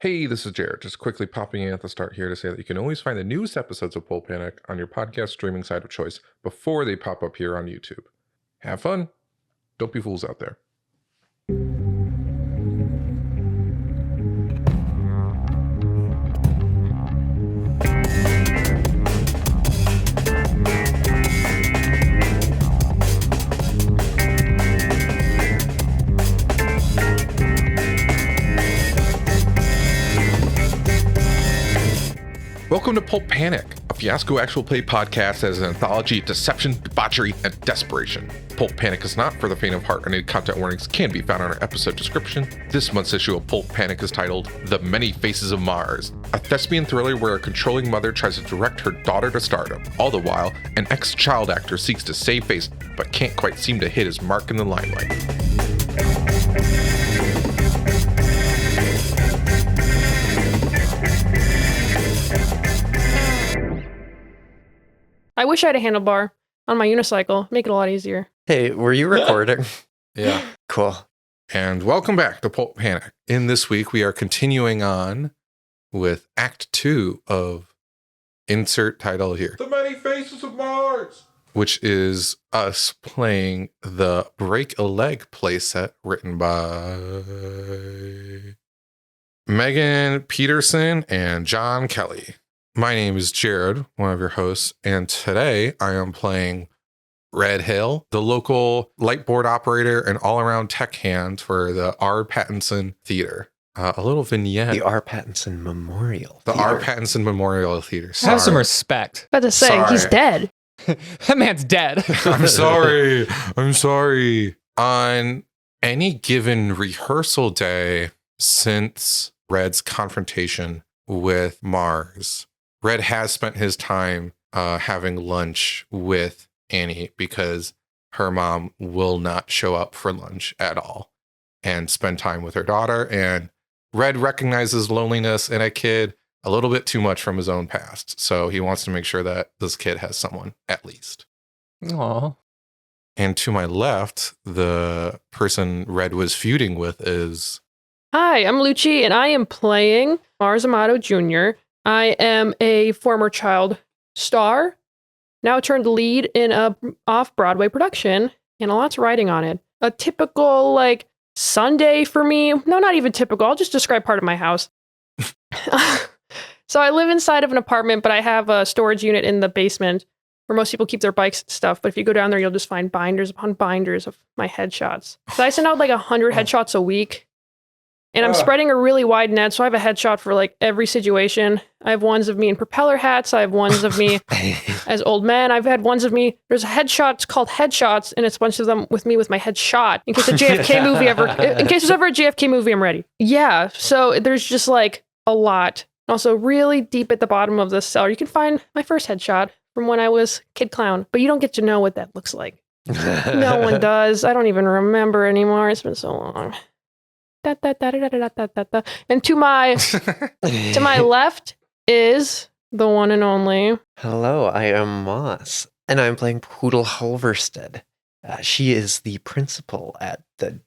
Hey, this is Jared, just quickly popping in at the start here to say that you can always find the newest episodes of Pulp on your podcast streaming site of choice before they pop up here on YouTube. Have fun. Don't be fools out there. Welcome to Pulp Panic, a fiasco actual play podcast that is an anthology of deception, debauchery, and desperation. Pulp Panic is not for the faint of heart, and any content warnings can be found on our episode description. This month's issue of Pulp Panic is titled The Many Faces of Mars, a thespian thriller where a controlling mother tries to direct her daughter to stardom. All the while, an ex-child actor seeks to save face, but can't quite seem to hit his mark in the limelight. I wish I had a handlebar on my unicycle. Make it a lot easier. Hey, were you recording? Yeah. Cool. And welcome back to Pulp Panic. In this week, we are continuing on with Act 2 of insert title here. The Many Faces of Mars! Which is us playing the Break a Leg playset written by Megan Pederson and John Kelly. My name is Jared, one of your hosts, and today I am playing Red Hill, the local lightboard operator and all-around tech hand for the R. Pattinson Theater. A little vignette. The R. Pattinson Memorial The Theater. R. Pattinson Memorial Theater. Have some respect. About to say, Sorry. he's dead. That man's dead. I'm sorry. I'm sorry. On any given rehearsal day since Red's confrontation with Mars, Red has spent his time having lunch with Annie because her mom will not show up for lunch at all and spend time with her daughter. And Red recognizes loneliness in a kid a little bit too much from his own past. So he wants to make sure that this kid has someone at least. Aw. And to my left, the person Red was feuding with is... Hi, I'm Lucci, and I am playing Mars Amato Jr. I am a former child star, now turned lead in a off-Broadway production, and a lot's writing on it. A typical, Sunday for me. No, not even typical. I'll just describe part of my house. So I live inside of an apartment, but I have a storage unit in the basement where most people keep their bikes and stuff. But if you go down there, you'll just find binders upon binders of my headshots. So I send out 100 headshots a week. And I'm spreading a really wide net, so I have a headshot for every situation. I have ones of me in propeller hats. I have ones of me as old men. I've had ones of me. There's a headshot. It's called Headshots, and it's a bunch of them with me with my headshot. In case a JFK movie in case there's ever a JFK movie, I'm ready. Yeah. So there's just a lot. Also, really deep at the bottom of the cellar, you can find my first headshot from when I was Kid Clown, but you don't get to know what that looks like. No one does. I don't even remember anymore. It's been so long. Da, da, da, da, da, da, da, da. And to my left is the one and only. Hello, I am Moss, and I'm playing Poodle Halverstead. She is the principal at the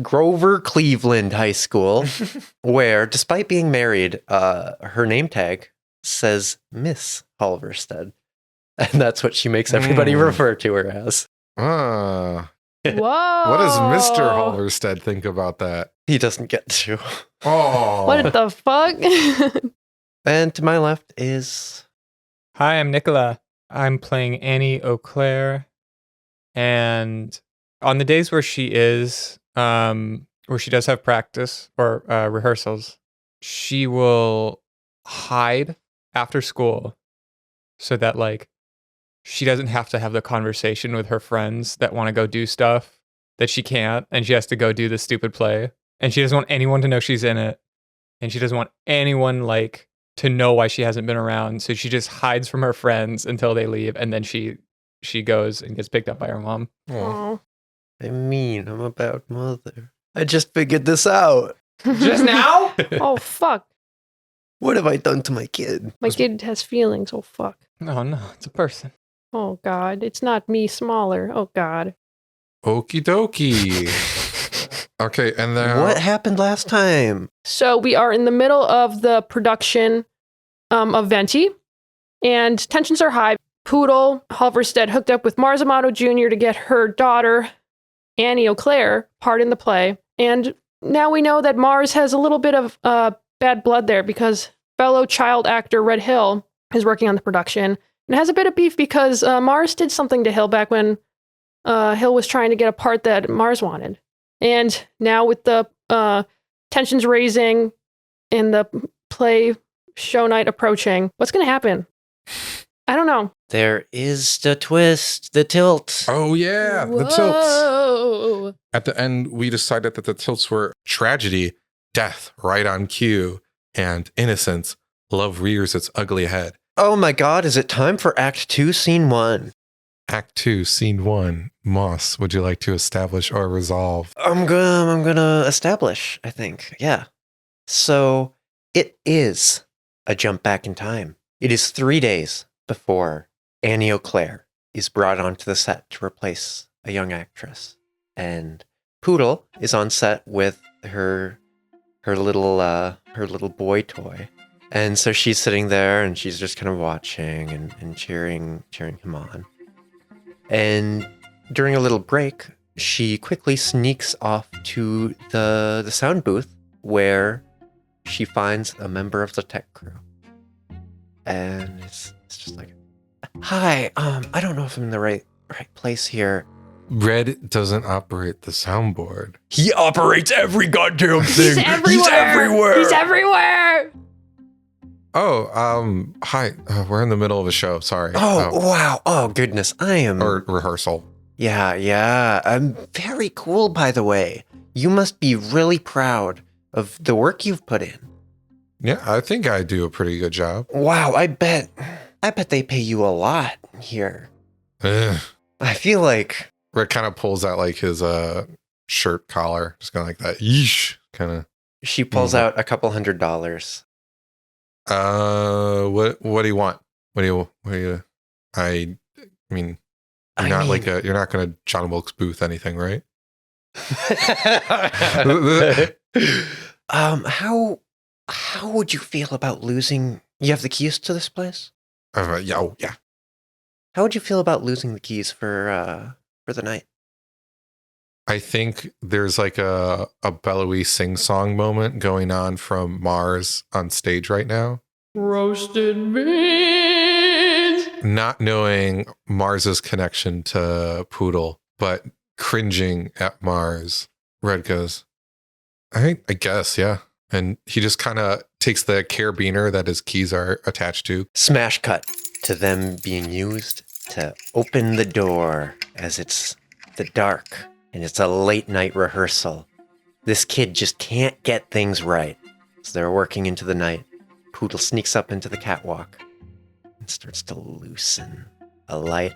Grover Cleveland High School, where, despite being married, her name tag says Miss Halverstead. And that's what she makes everybody refer to her as. Ah. Whoa. What does Mr. Halverstead think about that? He doesn't get to. Oh. What the fuck? And to my left is... Hi, I'm Nicola. I'm playing Annie Auclair. And on the days where she is, where she does have practice or rehearsals, she will hide after school so that she doesn't have to have the conversation with her friends that want to go do stuff that she can't, and she has to go do the stupid play. And she doesn't want anyone to know she's in it. And she doesn't want anyone to know why she hasn't been around. So she just hides from her friends until they leave, and then she goes and gets picked up by her mom. Aw. I'm a bad mother. I just figured this out. Just now? Oh, fuck. What have I done to my kid? My kid has feelings. Oh, fuck. No, it's a person. Oh, God. It's not me smaller. Oh, God. Okie dokie. Okay, and then What happened last time? So we are in the middle of the production of Venti, and tensions are high. Poodle Halverstead hooked up with Mars Amato Jr. to get her daughter, Annie O'Clair, part in the play. And now we know that Mars has a little bit of bad blood there because fellow child actor Red Hill is working on the production and has a bit of beef because Mars did something to Hill back when Hill was trying to get a part that Mars wanted. And now with the tensions raising and the play show night approaching, what's going to happen? I don't know. There is the twist, the tilt. oh yeah, the tilts. Whoa. At the end, we decided that the tilts were tragedy, death right on cue, and innocence. Love rears its ugly head. Oh my God, is it time for Act 2, Scene 1? Act 2, Scene 1. Moss, would you like to establish or resolve? I'm gonna establish, I think. Yeah. So it is a jump back in time. It is 3 days before Annie O'Clair is brought onto the set to replace a young actress. And Poodle is on set with her little boy toy. And so she's sitting there and she's just kind of watching and cheering him on. And during a little break, she quickly sneaks off to the sound booth where she finds a member of the tech crew. And it's just like, hi, I don't know if I'm in the right place here. Red doesn't operate the soundboard. He operates every goddamn thing. He's everywhere. He's everywhere. Oh, hi. We're in the middle of a show. Sorry. Oh, wow. Oh, goodness. I am. Or rehearsal. Yeah. I'm very cool, by the way. You must be really proud of the work you've put in. Yeah, I think I do a pretty good job. Wow, I bet they pay you a lot here. Ugh. I feel like Red kind of pulls out like his shirt collar, just kind of like that. Yeesh, kind of. she pulls out a couple $100. What do you want? What do you? I mean, you're not going to John Wilkes Booth anything, right? How would you feel about losing? You have the keys to this place? Yeah. How would you feel about losing the keys for the night? I think there's like a bellowy sing-song moment going on from Mars on stage right now. Roasted beans. Not knowing Mars's connection to Poodle, but cringing at Mars. Red goes, I guess, yeah. And he just kind of takes the carabiner that his keys are attached to. Smash cut to them being used to open the door as it's the dark and it's a late night rehearsal. This kid just can't get things right. So they're working into the night. Poodle sneaks up into the catwalk and starts to loosen a light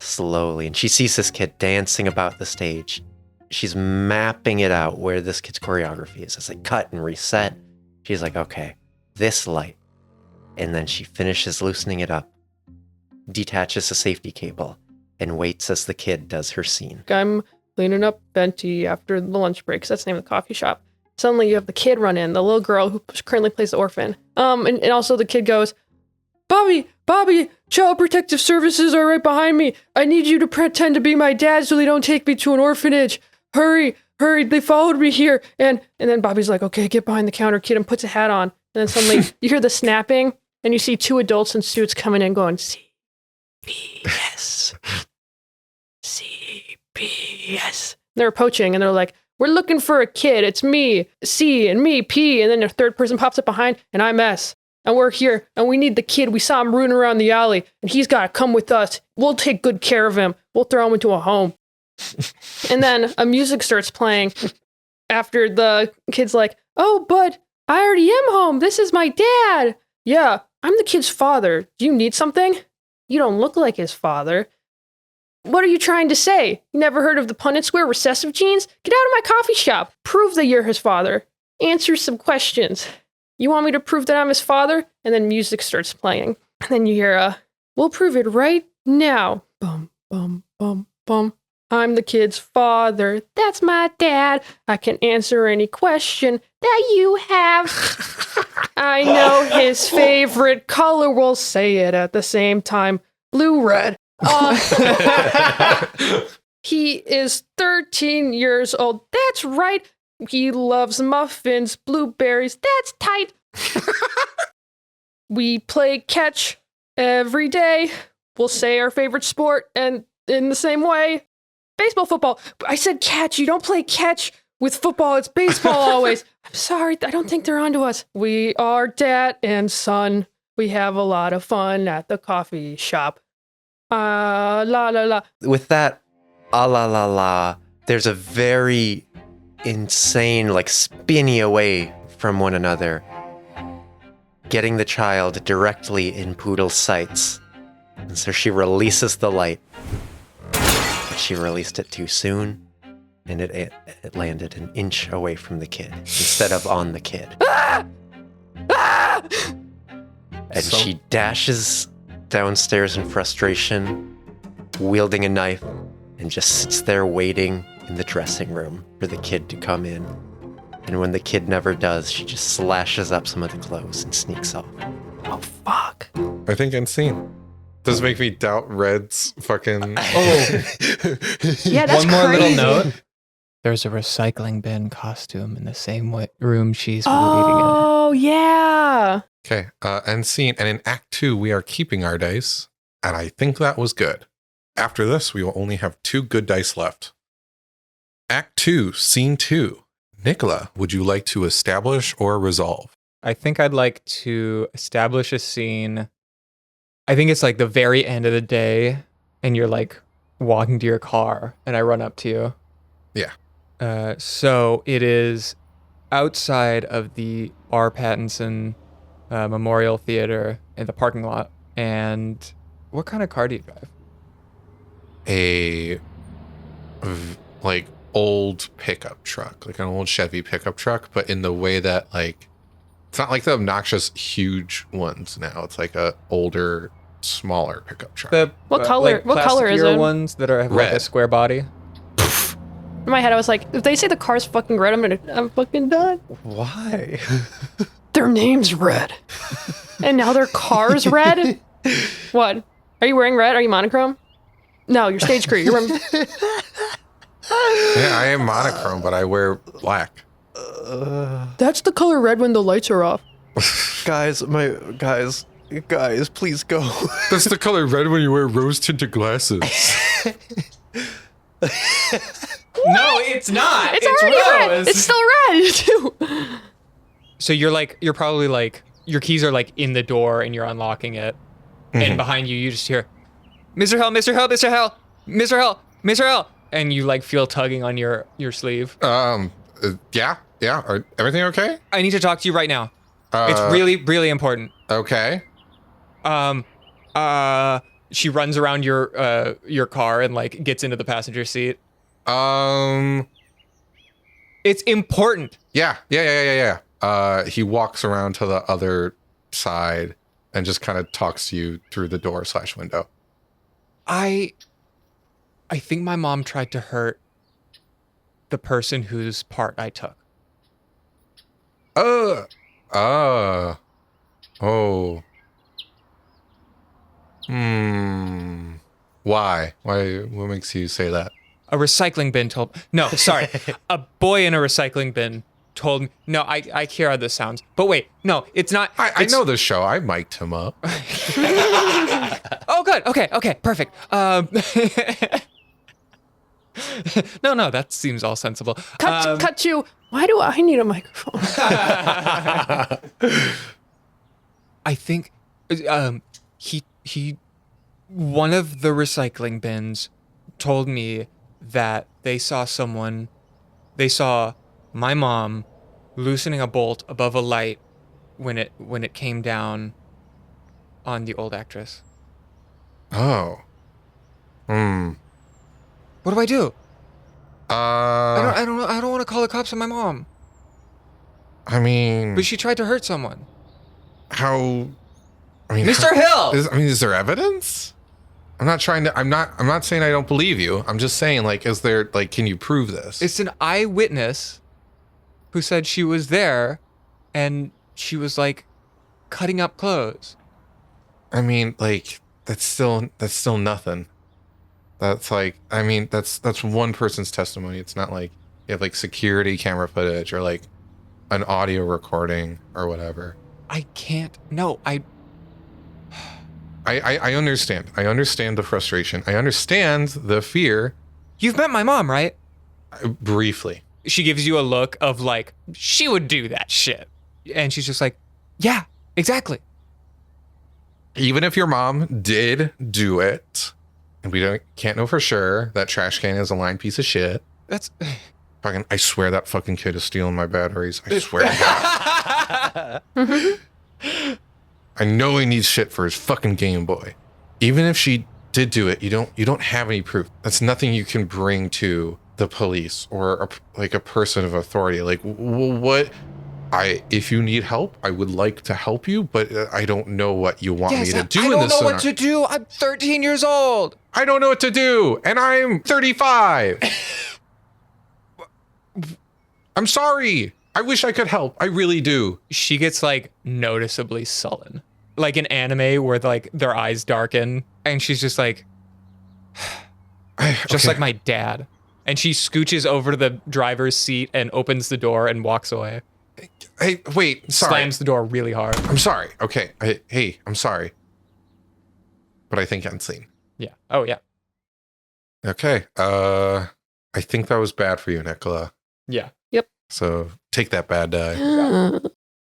slowly. And she sees this kid dancing about the stage. She's mapping it out where this kid's choreography is. As they cut and reset, she's like, okay, this light. And then she finishes loosening it up, detaches the safety cable, and waits as the kid does her scene. I'm cleaning up Venti after the lunch break, 'cause that's the name of the coffee shop. Suddenly you have the kid run in, the little girl who currently plays the orphan. And also the kid goes, Bobby, Child Protective Services are right behind me. I need you to pretend to be my dad so they don't take me to an orphanage. Hurry, they followed me here. And then Bobby's like, okay, get behind the counter, kid, and puts a hat on. And then suddenly you hear the snapping, and you see two adults in suits coming in going, CPS. CPS. They're approaching, and they're like, we're looking for a kid. It's me, C, and me, P. And then a third person pops up behind, and I'm S. And we're here, and we need the kid. We saw him rooting around the alley, and he's got to come with us. We'll take good care of him. We'll throw him into a home. And then a music starts playing after the kid's like, oh, but I already am home. This is my dad. Yeah, I'm the kid's father. Do you need something? You don't look like his father. What are you trying to say? You never heard of the Punnett Square recessive genes? Get out of my coffee shop. Prove that you're his father. Answer some questions. You want me to prove that I'm his father? And then music starts playing. And then you hear, we'll prove it right now. Bum, bum, bum, bum. I'm the kid's father. That's my dad. I can answer any question that you have. I know his favorite color. We'll say it at the same time. Blue, red. He is 13 years old. That's right. He loves muffins, blueberries. That's tight. We play catch every day. We'll say our favorite sport and in the same way. Baseball, football. I said catch. You don't play catch with football. It's baseball always. I'm sorry. I don't think they're onto us. We are dad and son. We have a lot of fun at the coffee shop. La la la. With that, la la la, there's a very insane, like, spinny away from one another, getting the child directly in Poodle's sights. And so she releases the light. But she released it too soon, and it landed an inch away from the kid instead of on the kid. And she dashes downstairs in frustration, wielding a knife, and just sits there waiting in the dressing room for the kid to come in. And when the kid never does, she just slashes up some of the clothes and sneaks off. Oh, fuck. I think insane. Does make me doubt Red's fucking. Oh, Yeah, that's one more crazy. little note. There's a recycling bin costume in the same room she's waiting Oh, yeah. Okay, end scene. And in Act 2, we are keeping our dice, and I think that was good. After this, we will only have 2 good dice left. Act 2, Scene 2. Nicola, would you like to establish or resolve? in. I think I'd like to establish a scene. I think it's like the very end of the day, and you're like walking to your car, and I run up to you. Yeah. So it is outside of the R. Pattinson Memorial Theater in the parking lot. And what kind of car do you drive? Like old pickup truck, like an old Chevy pickup truck, but in the way that, like, it's not like the obnoxious huge ones now. It's like a older, smaller pickup truck. The What color- Like what color is plasticier it? ones that have like a Red. square body. In my head, I was like, if they say the car's fucking red, I'm fucking done. Why? Their name's Red. And now their car's red? What? Are you wearing red? Are you monochrome? No, you're stage crew. You're Yeah, I am monochrome, but I wear black. That's the color red when the lights are off. Guys, please go. That's the color red when you wear rose tinted glasses. No, it's not. It's already red. It's still red, too. So you're probably like, your keys are like in the door and you're unlocking it. And behind you, you just hear, Mr. Hell, Mr. Hell, Mr. Hell, Mr. Hell, Mr. Hell. And you like feel tugging on your sleeve. Yeah. Everything okay? I need to talk to you right now. It's really, really important. Okay. She runs around your car and like gets into the passenger seat. It's important. Yeah. He walks around to the other side and just kind of talks to you through the door / window. I think my mom tried to hurt the person whose part I took. Oh. Why? What makes you say that? A recycling bin told... No, sorry. A boy in a recycling bin told me... No, I hear how this sounds. But wait, no, it's not... I know the show. I mic'd him up. Oh, good. Okay, perfect. No, that seems all sensible. Cut you. Why do I need a microphone? I think he one of the recycling bins told me that they saw my mom loosening a bolt above a light when it came down on the old actress. Oh. What do I do? I don't know. I don't want to call the cops on my mom. I mean, But she tried to hurt someone. how? I mean, Mr. Hill! Is there evidence? I'm not saying I don't believe you. I'm just saying, like, is there, like, can you prove this? It's an eyewitness who said she was there and she was like cutting up clothes. I mean, like, that's still nothing. That's like, I mean, that's one person's testimony. It's not like you have like security camera footage or like an audio recording or whatever. I can't. No, I understand. I understand the frustration. I understand the fear. You've met my mom, right? Briefly. She gives you a look of like, she would do that shit. And she's just like, yeah, exactly. Even if your mom did do it, and we can't know for sure, that trash can is a lying piece of shit. That's fucking, I swear that fucking kid is stealing my batteries. I swear to God. I know he needs shit for his fucking Game Boy. Even if she did do it, you don't have any proof. That's nothing you can bring to the police or a person of authority. Like, what? If you need help, I would like to help you, but I don't know what you want me to do in this. I don't know what to do. I'm 13 years old. I don't know what to do, and I'm 35. I'm sorry. I wish I could help. I really do. She gets like noticeably sullen, like in anime where like their eyes darken, and she's just like, just like my dad. And she scooches over to the driver's seat and opens the door and walks away. Hey, wait, sorry. Slams the door really hard. I'm sorry. Okay. Hey, I'm sorry. But I think I'm clean. Yeah. Oh, yeah. Okay. I think that was bad for you, Nicola. Yeah. Yep. So take that bad die.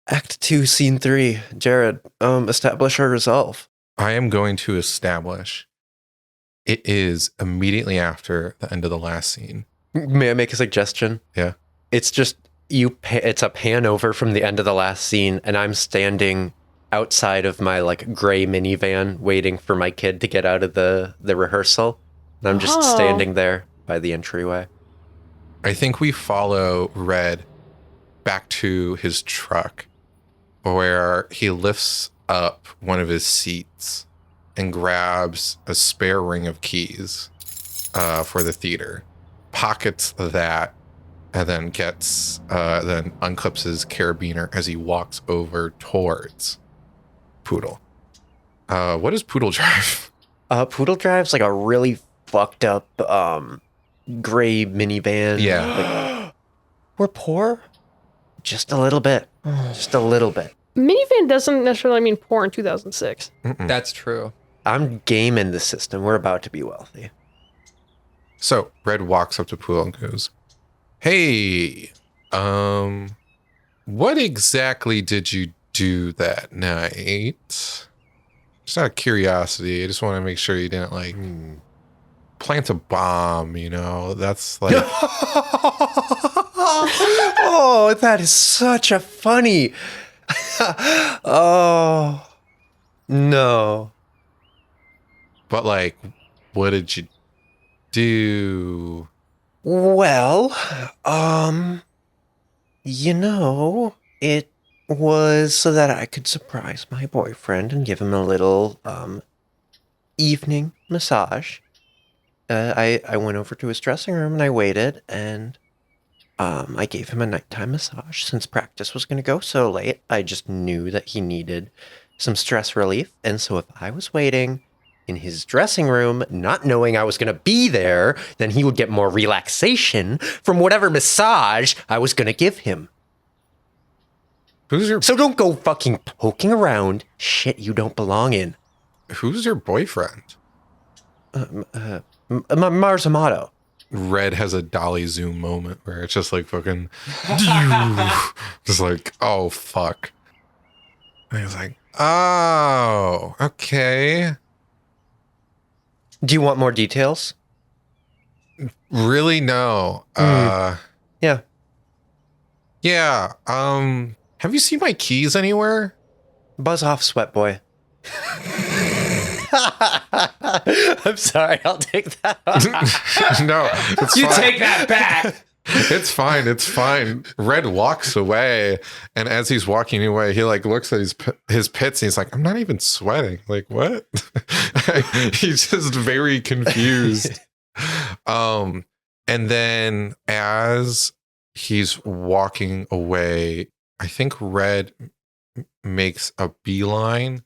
Act 2, Scene 3. Jared, establish our resolve. I am going to establish it is immediately after the end of the last scene. May I make a suggestion? Yeah. It's just it's a pan over from the end of the last scene, and I'm standing outside of my like gray minivan waiting for my kid to get out of the rehearsal. And I'm just standing there by the entryway. I think we follow Red back to his truck where he lifts up one of his seats and grabs a spare ring of keys for the theater, pockets that, and then then unclips his carabiner as he walks over towards Poodle. What does Poodle drive? Poodle drives like a really fucked up gray minivan. Yeah. Like, we're poor? Just a little bit. Just a little bit. Minivan doesn't necessarily mean poor in 2006. That's true. I'm gaming the system. We're about to be wealthy. So Red walks up to Poodle and goes, "Hey, what exactly did you do that night? Just out of curiosity, I just want to make sure you didn't like plant a bomb, you know? That's like Oh, that is such a funny. Oh, no. But like, what did you do?" Well, it was so that I could surprise my boyfriend and give him a little, evening massage. I went over to his dressing room and I waited and, I gave him a nighttime massage. Since practice was going to go so late, I just knew that he needed some stress relief. And so if I was waiting in his dressing room, not knowing I was going to be there, then he would get more relaxation from whatever massage I was going to give him. So don't go fucking poking around shit you don't belong in. Who's your boyfriend? Mars Amato. Red has a dolly zoom moment where it's just like fucking just like, oh fuck. And he's like, oh, okay. Do you want more details? Really? No. Yeah. Yeah. Have you seen my keys anywhere? Buzz off, sweat boy. I'm sorry, I'll take that. No, it's You fine. take that back. It's fine. It's fine. Red walks away, and as he's walking away, he like looks at his pits, and he's like, "I'm not even sweating. Like what?" He's just very confused. And then as he's walking away, I think Red makes a beeline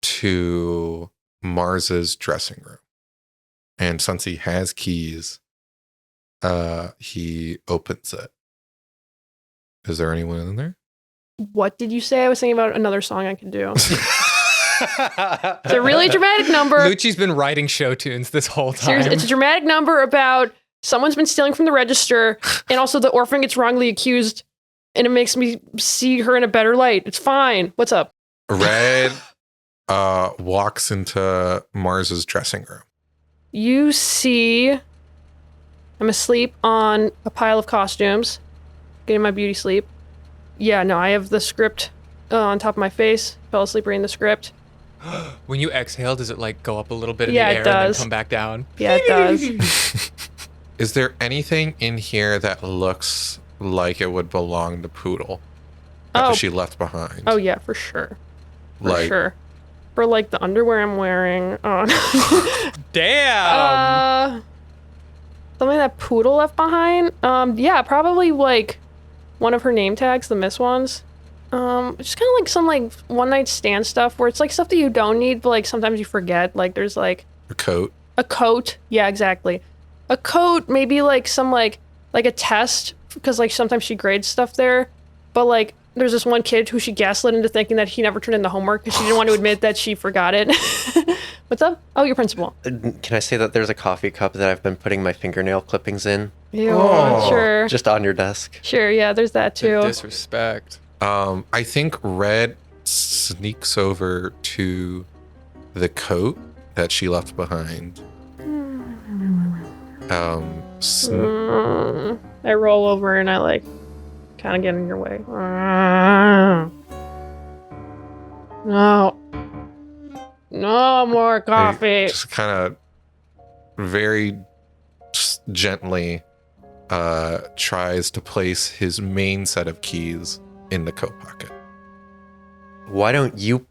to Mars's dressing room, and since he has keys, he opens it. Is there anyone in there? What did you say? I was thinking about another song I could do. It's a really dramatic number. Lucci's been writing show tunes this whole time. Seriously, it's a dramatic number about someone's been stealing from the register, and also the orphan gets wrongly accused, and it makes me see her in a better light. It's fine. What's up? Red walks into Mars's dressing room. You see I'm asleep on a pile of costumes, getting my beauty sleep. Yeah, no, I have the script on top of my face. Fell asleep reading the script. When you exhale, does it like go up a little bit in Yeah, the it air and then does. come back down? Yeah, it does. Is there anything in here that looks like it would belong to Poodle that she left behind? Oh, yeah, for sure. For Like- sure. For like the underwear I'm wearing. Damn! Something that Poodle left behind? Yeah, probably like one of her name tags, the Miss ones. Just kind of like some like one night stand stuff where it's like stuff that you don't need, but like sometimes you forget. Like there's like A coat. a coat. Yeah, exactly. A coat, maybe like some like a test, because like sometimes she grades stuff there. But like there's this one kid who she gaslit into thinking that he never turned in the homework because she didn't want to admit that she forgot it. What's up? Oh, your principal. Can I say that there's a coffee cup that I've been putting my fingernail clippings in? Ew, Oh. sure. Just on your desk. Sure, yeah, there's that The too. disrespect. I think Red sneaks over to the coat that she left behind. I roll over and I like kind of get in your way. No. No more coffee. Just kind of very gently tries to place his main set of keys in the coat pocket. Why don't you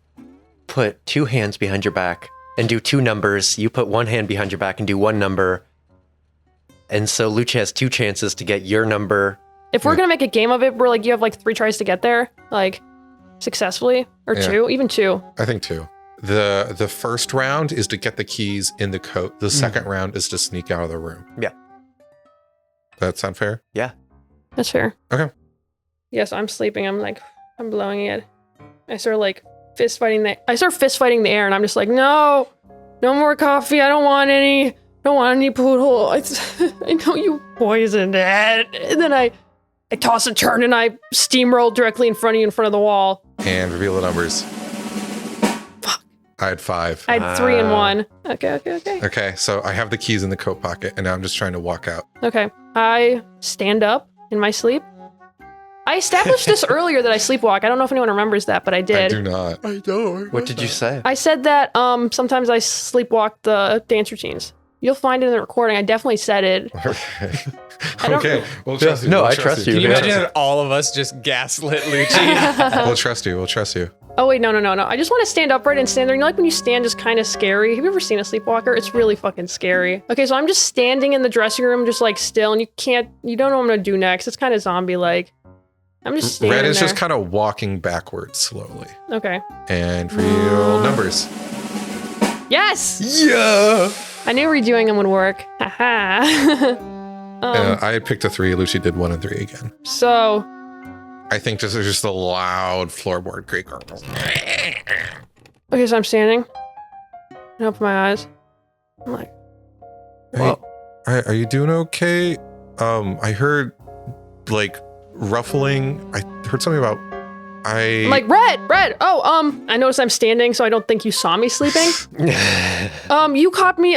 put two hands behind your back and do two numbers? You put one hand behind your back and do one number. And so Lucci has two chances to get your number. If we're gonna make a game of it, where like you have like 3 tries to get there, like successfully, or Yeah. 2, even 2. I think two. The first round is to get the keys in the coat. The second round is to sneak out of the room. Yeah. That sound fair? That's fair. Okay. Yes, I'm sleeping. I'm blowing it. I start like fist fighting the air, and I'm just like, no more coffee. I don't want any. Don't want any Poodle. I know you poisoned it. And then I toss a turn and I steamroll directly in front of you, in front of the wall. And reveal the numbers. Fuck. I had 5. I had 3 and 1. Okay. Okay, so I have the keys in the coat pocket, and now I'm just trying to walk out. Okay. I stand up in my sleep. I established this earlier that I sleepwalk. I don't know if anyone remembers that, but I did. I do not. I don't. What did you say? I said that sometimes I sleepwalk the dance routines. You'll find it in the recording. I definitely said it. Okay. I don't- Okay. We'll trust you. No, We'll I trust you. Can you We'll imagine trust that all of us just gaslit Lucci? We'll trust you. We'll trust you. Oh, wait, no. I just want to stand upright and stand there. You know, like when you stand is kind of scary. Have you ever seen a sleepwalker? It's really fucking scary. Okay, so I'm just standing in the dressing room, just like still, and you don't know what I'm going to do next. It's kind of zombie-like. I'm just standing Red is there. just kind of walking backwards slowly. Okay. And reveal numbers. Yes! Yeah. I knew redoing them would work. Haha. I had picked a 3. Lucy did 1 and 3 again. So, I think this is just a loud floorboard creak. okay, so I'm standing. I open my eyes. I'm like, whoa. Are you doing okay? I heard like ruffling. I heard something about I'm like, Red. Oh, I noticed I'm standing, so I don't think you saw me sleeping. You caught me.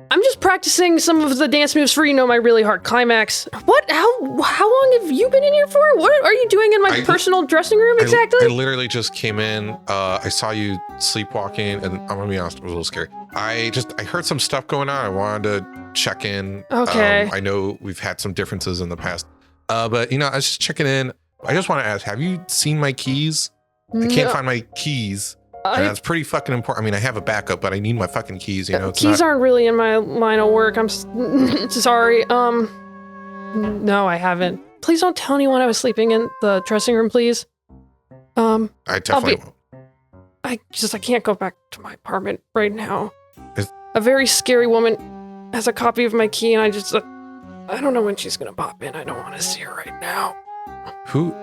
I'm just practicing some of the dance moves for, my really hard climax. What? How long have you been in here for? What are you doing in my personal dressing room exactly? I literally just came in. I saw you sleepwalking, and I'm gonna be honest, it was a little scary. I heard some stuff going on. I wanted to check in. Okay. I know we've had some differences in the past, but I was just checking in. I just want to ask, have you seen my keys? I can't find my keys. And that's pretty fucking important. I mean, I have a backup, but I need my fucking keys. Keys aren't really in my line of work. I'm sorry. No, I haven't. Please don't tell anyone I was sleeping in the dressing room, please. I definitely won't. I can't go back to my apartment right now. Is- A very scary woman has a copy of my key, and I don't know when she's gonna pop in. I don't want to see her right now. Who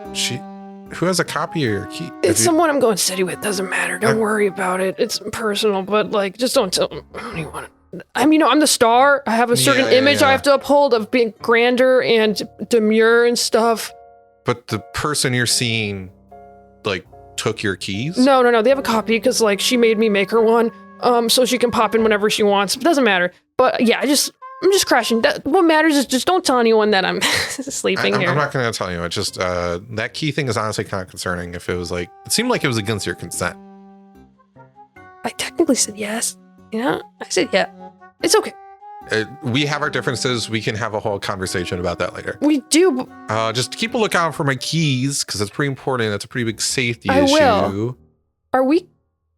has a copy of your key? It's someone I'm going steady with. Doesn't matter. Don't worry about it. It's personal, but just don't tell anyone. I'm the star. I have a certain image I have to uphold of being grander and demure and stuff. But the person you're seeing, took your keys? No. They have a copy because she made me make her one, so she can pop in whenever she wants. It doesn't matter. But yeah, I'm just crashing. What matters is just don't tell anyone that I'm sleeping here. I'm not going to tell you. It's just that key thing is honestly kind of concerning. If it was it seemed like it was against your consent. I technically said yes. I said yeah. It's okay. We have our differences. We can have a whole conversation about that later. We do. Just keep a lookout for my keys because that's pretty important. That's a pretty big safety I issue. will. Are we?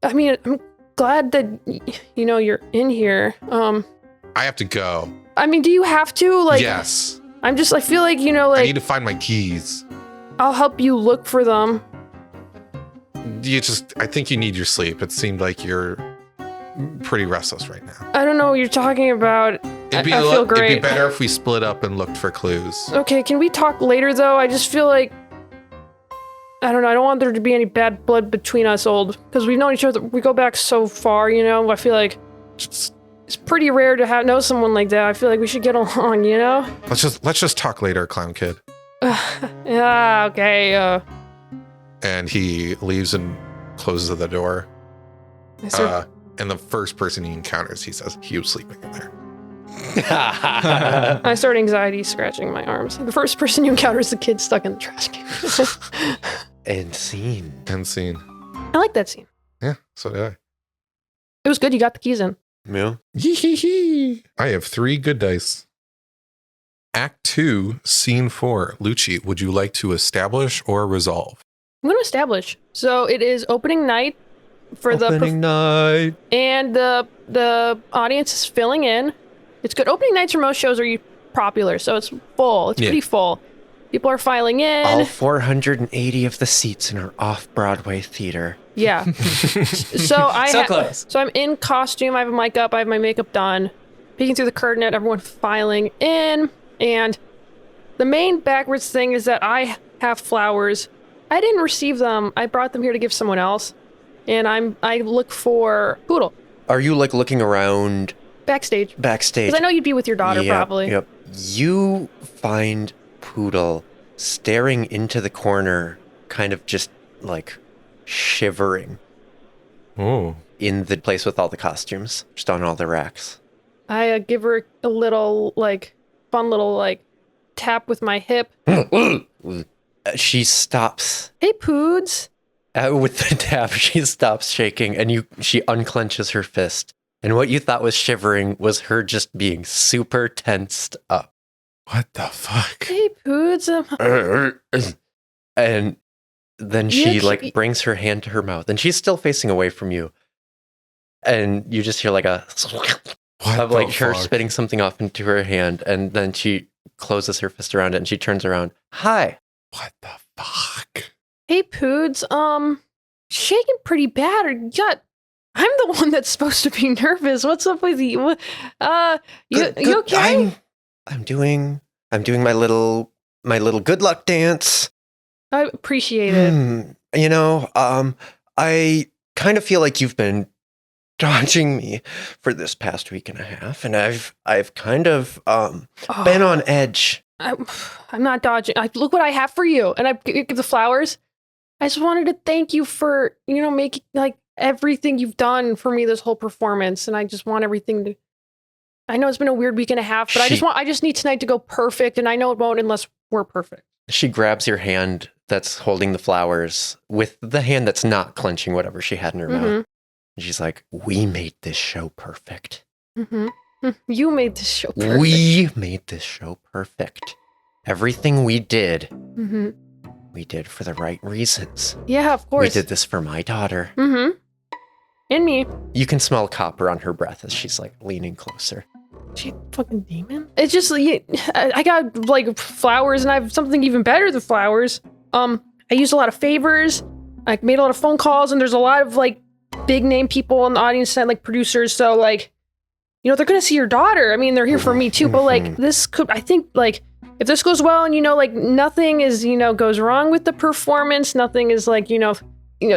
I'm glad that you're in here. I have to go. Do you have to? Yes. I feel like I need to find my keys. I'll help you look for them. I think you need your sleep. It seemed like you're pretty restless right now. I don't know what you're talking about. I feel great. It'd be better if we split up and looked for clues. Okay, can we talk later though? I just feel like I don't know. I don't want there to be any bad blood between us, because we've known each other. We go back so far, I feel like it's pretty rare to know someone like that. I feel like we should get along, Let's just talk later, clown kid. Yeah, okay. And he leaves and closes the door. And the first person he encounters, he says he was sleeping in there. I start anxiety scratching my arms. The first person you encounter is the kid stuck in the trash can. End scene. I like that scene. Yeah, so did I. It was good. You got the keys in. Yeah. I have 3 good dice. Act 2, Scene 4. Lucci, would you like to establish or resolve? I'm going to establish. So it is opening night for Opening night. And the audience is filling in. It's good. Opening nights for most shows are popular, so it's full. It's pretty full. People are filing in. All 480 of the seats in our off-Broadway theater. Yeah. So close. So I'm in costume. I have a mic up. I have my makeup done. Peeking through the curtain at everyone filing in. And the main backwards thing is that I have flowers. I didn't receive them. I brought them here to give someone else. And I look for Poodle. Are you looking around backstage? Backstage. Because I know you'd be with your daughter probably. Yep. You find Poodle staring into the corner, kind of just shivering. Oh. In the place with all the costumes, just on all the racks. I give her a little fun little tap with my hip. She stops. Hey, Poods. With the tap, she stops shaking, and she unclenches her fist. And what you thought was shivering was her just being super tensed up. What the fuck? Hey, Poods. And then she brings her hand to her mouth, and she's still facing away from you. And you just hear a of her spitting something off into her hand, and then she closes her fist around it, and she turns around. Hi. What the fuck? Hey, Poods. Shaking pretty bad. I'm the one that's supposed to be nervous. What's up with you? You okay? I'm doing my little good luck dance. I appreciate it. I kind of feel like you've been dodging me for this past week and a half, and I've kind of been on edge. I'm not dodging. Look what I have for you, and I give the flowers. I just wanted to thank you for making everything you've done for me this whole performance, and I just want everything to. I know it's been a weird week and a half, but I just need tonight to go perfect, and I know it won't unless we're perfect. She grabs your hand that's holding the flowers with the hand that's not clenching whatever she had in her mouth. And she's like, "We made this show perfect." You made this show perfect. We made this show perfect. Everything we did, Mm-hmm. we did for the right reasons. Yeah, of course. We did this for my daughter. Mm-hmm. And me. You can smell copper on her breath as she's like leaning closer. She fucking demon. It's just I got like flowers, and I have something even better than flowers. I used a lot of favors. I made a lot of phone calls, and there's a lot of like big name people in the audience side, like producers. So like, you know, they're gonna see your daughter. I mean, they're here for me too. But like, this could, I think, like, if this goes well, and you know, like nothing is, you know, goes wrong with the performance, nothing is like, you know,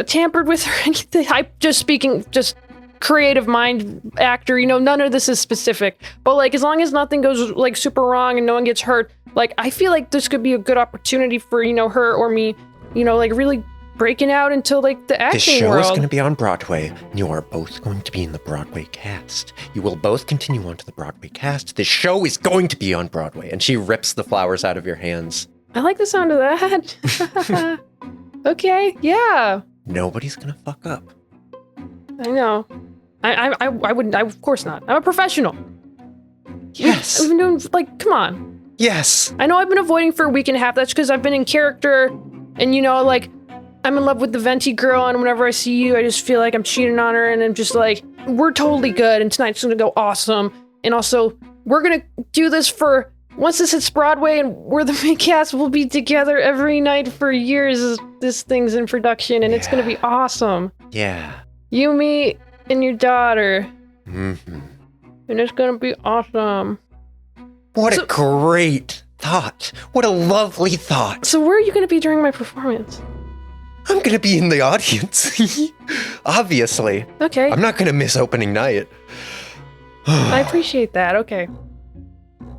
tampered with or anything. I just speaking, just creative mind actor, you know, none of this is specific, but like as long as nothing goes like super wrong and no one gets hurt, like I feel like this could be a good opportunity for, you know, her or me, you know, like really breaking out into like the acting This show world. is going to be on Broadway, and you are both going to be in the Broadway cast. You will both continue on to the Broadway cast. This show is going to be on Broadway. And she rips the flowers out of your hands. I like the sound of that. Okay, yeah, Nobody's going to fuck up. I know. I wouldn't. Of course not. I'm a professional. Yes. We've been doing like, come on. Yes. I know I've been avoiding for a week and a half. That's because I've been in character, and you know, like I'm in love with the venti girl, and whenever I see you, I just feel like I'm cheating on her, and I'm just like, we're totally good, and tonight's gonna go awesome. And also, we're gonna do this for once this hits Broadway, and we're the main cast. We'll be together every night for years as this thing's in production, and it's gonna be awesome. Yeah. You, me, and your daughter, Mm-hmm. and it's gonna be awesome. What a great thought. What a lovely thought. So where are you gonna be during my performance? I'm going to be in the audience. Obviously. Okay. I'm not going to miss opening night. I appreciate that. Okay.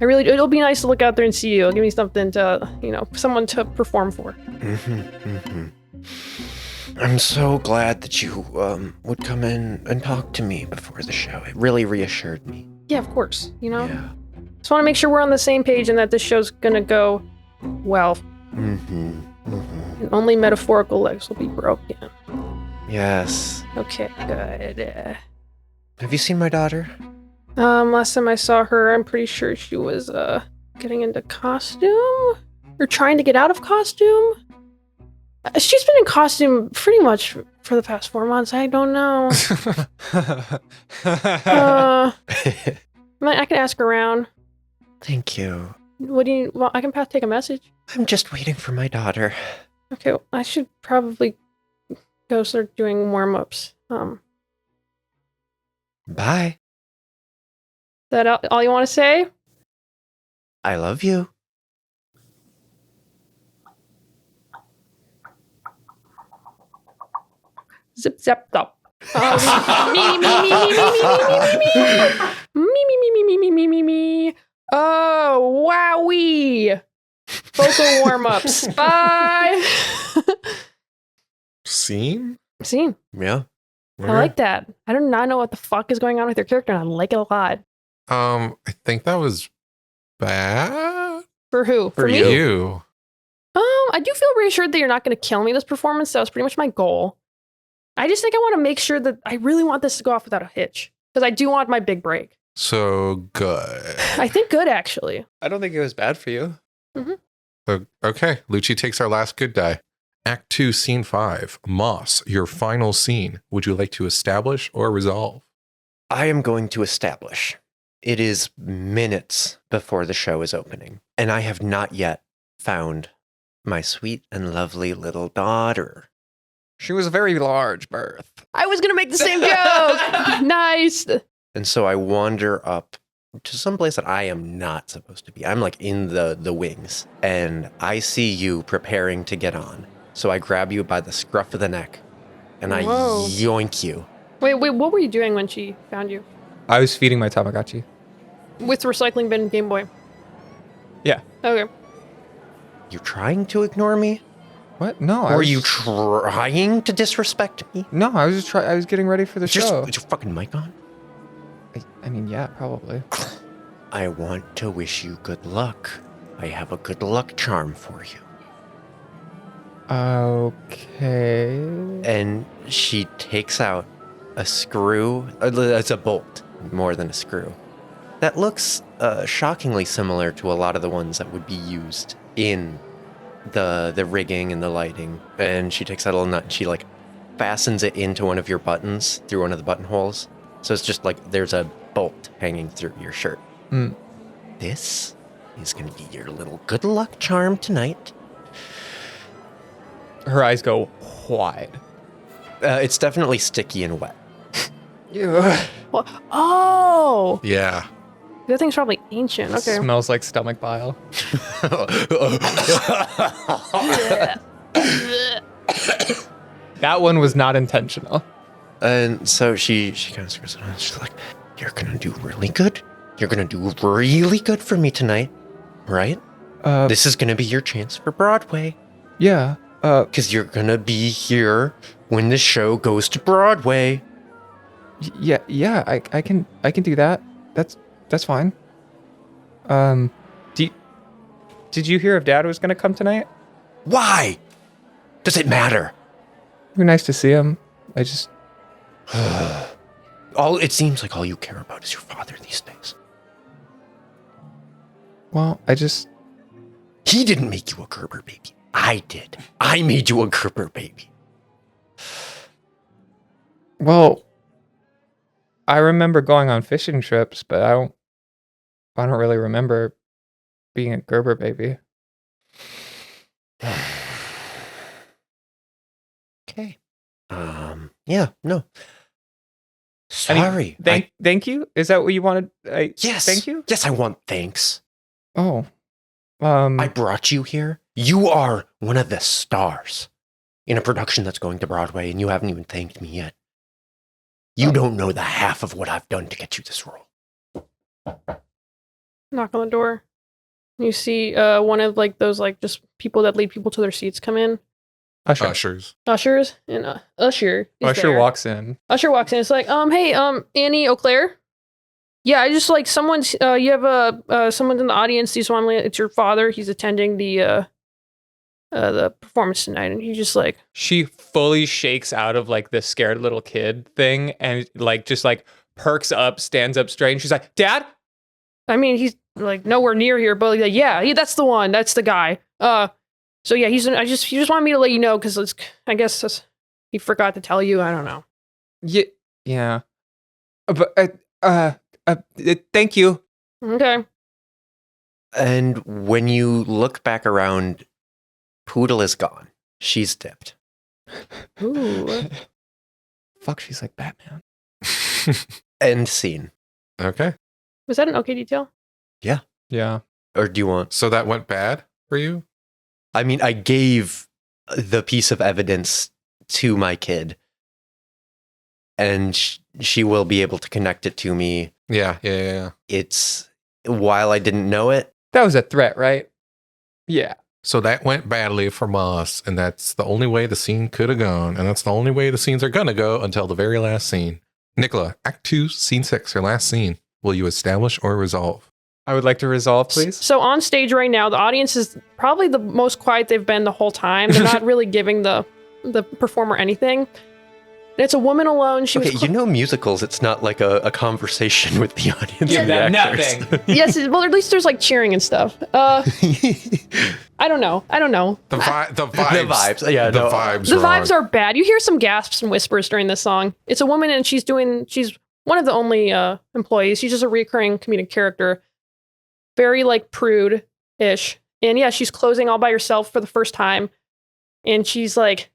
It'll be nice to look out there and see you. It'll give me something to, you know, someone to perform for. I'm so glad that you would come in and talk to me before the show. It really reassured me. Yeah, of course. You know? Yeah. Just want to make sure we're on the same page and that this show's gonna go well. And only metaphorical legs will be broken. Yes. Okay, good. Have you seen my daughter? Last time I saw her, I'm pretty sure she was, getting into costume? Or trying to get out of costume? She's been in costume pretty much for the past 4 months. I don't know. I can ask around. Thank you. What do you want? I can take a message. I'm just waiting for my daughter. Okay, well, I should probably go start doing warm-ups. Bye. Is that all you want to say? I love you. Zip zap zop. Me. Oh, wowie. Vocal warm-ups. Bye. Scene? Scene. Yeah. I like that. I do not know what the fuck is going on with your character, and I like it a lot. I think that was bad For who? For me? you. I do feel reassured that you're not going to kill me this performance. That was pretty much my goal. I just think I want to make sure that I really want this to go off without a hitch. Because I do want my big break. So good. I think good, actually. I don't think it was bad for you. Okay, Lucci takes our last good die. Act 2, Scene 5. Moss, your final scene. Would you like to establish or resolve? I am going to establish. It is minutes before the show is opening, and I have not yet found my sweet and lovely little daughter. She was a very large birth. I was going to make the same joke. Nice. And so I wander up to some place that I am not supposed to be. I'm like in the wings, and I see you preparing to get on. So I grab you by the scruff of the neck, and I Whoa. yoink you. Wait, what were you doing when she found you? I was feeding my Tamagotchi. With recycling bin Game Boy. Yeah. Okay. You're trying to ignore me? What? No. Or are you trying to disrespect me? No, I was I was getting ready for the show. Is your fucking mic on? I mean, yeah, probably. I want to wish you good luck. I have a good luck charm for you. Okay. And she takes out a screw. It's a bolt, more than a screw. that looks shockingly similar to a lot of the ones that would be used in the rigging and the lighting. And she takes that little nut and she like fastens it into one of your buttons through one of the buttonholes. So it's just like there's a bolt hanging through your shirt. Mm. This is going to be your little good luck charm tonight. Her eyes go wide. It's definitely sticky and wet. Well, oh, Yeah. that thing's probably ancient. Okay. Smells like stomach bile. That one was not intentional. And so she kind of screws it on. She's like, "You're gonna do really good. You're gonna do really good for me tonight, right? This is gonna be your chance for Broadway, Yeah. because you're gonna be here when the show goes to Broadway." Yeah. I can do that. That's fine. Did you hear if Dad was gonna come tonight? Why? Does it matter? It'd be nice to see him. I just It seems like all you care about is your father these days. He didn't make you a Gerber baby. I did. I made you a Gerber baby. Well, I remember going on fishing trips, but I don't really remember being a Gerber baby. Okay. Yeah, no. Sorry. Thank you. Is that what you wanted? Yes. Thank you. Yes, I want thanks. Oh. I brought you here. You are one of the stars in a production that's going to Broadway, and you haven't even thanked me yet. You don't know the half of what I've done to get you this role. Knock on the door. You see one of like those like just people that lead people to their seats come in. Ushers. Ushers and Usher. is Usher there. walks in. Usher walks in. It's like, hey, Annie Auclair. Yeah, I just like someone's. You have someone's in the audience. He's one. It's your father. He's attending the performance tonight, and he just like. She fully shakes out of like the scared little kid thing and like just like perks up, stands up straight, and she's like, "Dad." I mean, he's like nowhere near here, but like, yeah, that's the one. That's the guy. So yeah, he just wanted me to let you know because I guess he forgot to tell you. I don't know. Yeah. But thank you. Okay. And when you look back around, Poodle is gone. She's dipped. Ooh. Fuck, she's like Batman. End scene. Okay. Was that an okay detail? Yeah. Or do you want... So that went bad for you? I mean, I gave the piece of evidence to my kid, and she will be able to connect it to me. Yeah. It's... While I didn't know it... That was a threat, right? Yeah. So that went badly from us, and that's the only way the scene could have gone, and that's the only way the scenes are gonna go until the very last scene. Nicola, Act 2, Scene 6, your last scene. Will you establish or resolve? I would like to resolve, please. So on stage right now, the audience is probably the most quiet they've been the whole time. They're not really giving the performer anything. It's a woman alone. She Okay, was you know musicals, it's not like a conversation with the audience. Give and the them actors. nothing. Yes, well, at least there's like cheering and stuff. I don't know. The vibes. The vibes. Yeah, The no, vibes. The wrong. vibes are bad. You hear some gasps and whispers during this song. It's a woman and she's one of the only employees. She's just a recurring comedic character. Very like prude-ish. And yeah, she's closing all by herself for the first time. And she's like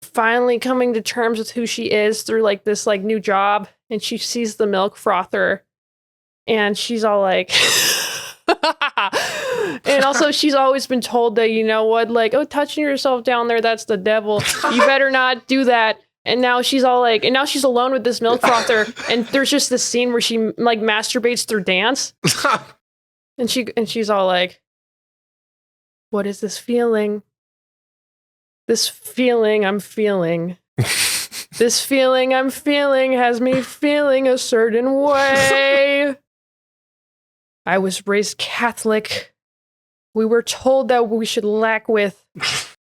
finally coming to terms with who she is through like this like new job. And she sees the milk frother. And she's all like and also she's always been told that, you know what, like, oh, touching yourself down there, that's the devil. You better not do that. And now she's all like, and now she's alone with this milk frother. And there's just this scene where she like masturbates through dance. And she's all like, what is this feeling? This feeling I'm feeling. This feeling I'm feeling has me feeling a certain way. I was raised Catholic. We were told that we should lack with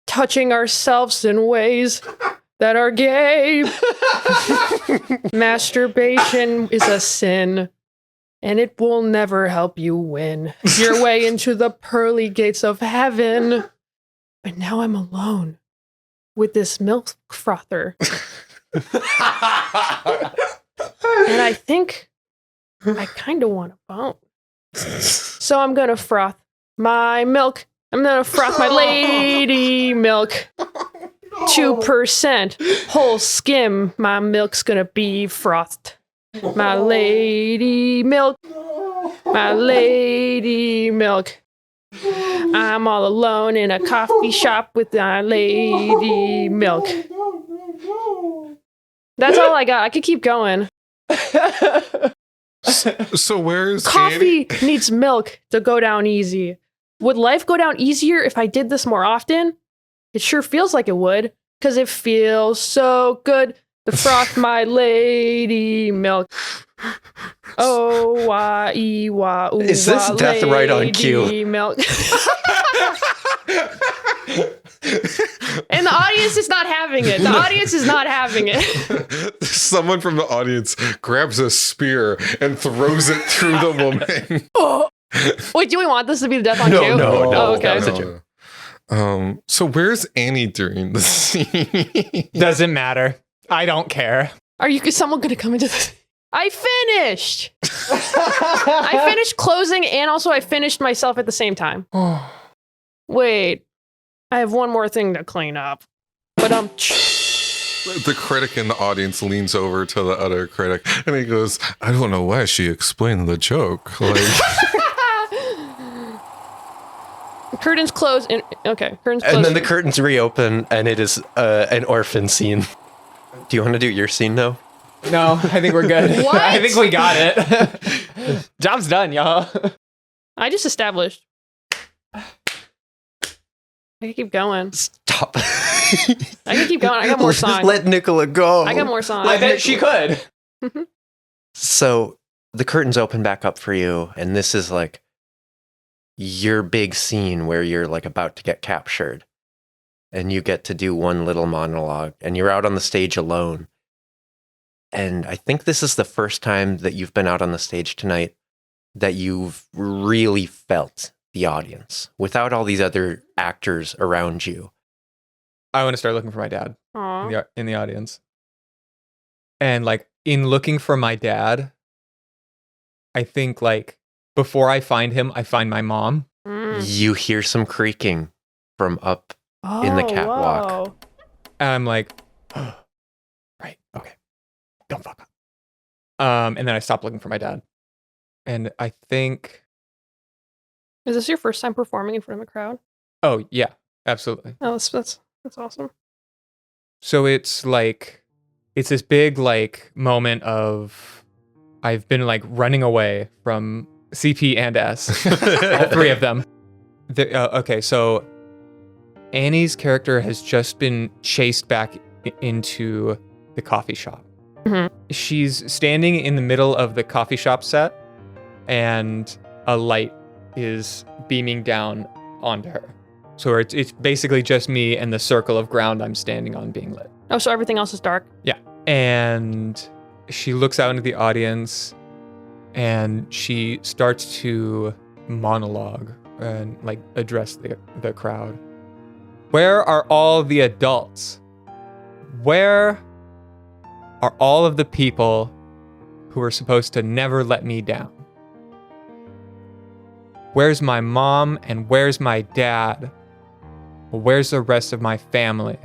touching ourselves in ways that are gay. Masturbation is a sin. and it will never help you win your way into the pearly gates of heaven. But now I'm alone with this milk frother. And I think I kind of want a bone. So I'm going to froth my milk. I'm going to froth my lady milk. 2% whole skim. My milk's going to be frothed. My lady milk. My lady milk. I'm all alone in a coffee shop with my lady milk. That's all I got. I could keep going. So where's Coffee needs milk to go down easy. Would life go down easier if I did this more often? It sure feels like it would, because it feels so good to froth my lady milk. Oh, wah, ee, wah, ooh, Is this wah, death right on cue? lady milk. And the audience is not having it. The audience is not having it. Someone from the audience grabs a spear and throws it through the woman. Oh. Wait, do we want this to be the death on No, cue? no, Oh, okay. that was a joke. So where's Annie during the scene? Doesn't matter. I don't care. Is someone going to come into this? I finished. I finished closing, and also I finished myself at the same time. Wait, I have one more thing to clean up. But The critic in the audience leans over to the other critic and he goes, I don't know why she explained the joke. Like, curtains close. Curtains close. And then the curtains reopen, and it is an orphan scene. Do you want to do your scene now? No, I think we're good. What? I think we got it. Job's done, y'all. I just established. I can keep going. Stop. I can keep going. I got more Just songs. let Nicola go. I got more songs. I bet she could. So the curtains open back up for you, and this is like your big scene where you're like about to get captured, and you get to do one little monologue, and you're out on the stage alone. And I think this is the first time that you've been out on the stage tonight that you've really felt the audience without all these other actors around you. I want to start looking for my dad Aw. in the audience. And like in looking for my dad, I think like before I find him, I find my mom. Mm. You hear some creaking from up in the catwalk. Whoa. And I'm like, right, okay, don't fuck up. And then I stop looking for my dad. And I think, Is this your first time performing in front of a crowd? oh yeah, absolutely. Oh, that's awesome. So it's like, it's this big like moment of I've been like running away from CP and S, all three of them. Okay, so Annie's character has just been chased back into the coffee shop. Mhm. She's standing in the middle of the coffee shop set, and a light is beaming down onto her. So it's basically just me and the circle of ground I'm standing on being lit. Oh, so everything else is dark? And she looks out into the audience and she starts to monologue and like address the crowd. Where are all the adults? Where are all of the people who are supposed to never let me down? Where's my mom and where's my dad? Where's the rest of my family?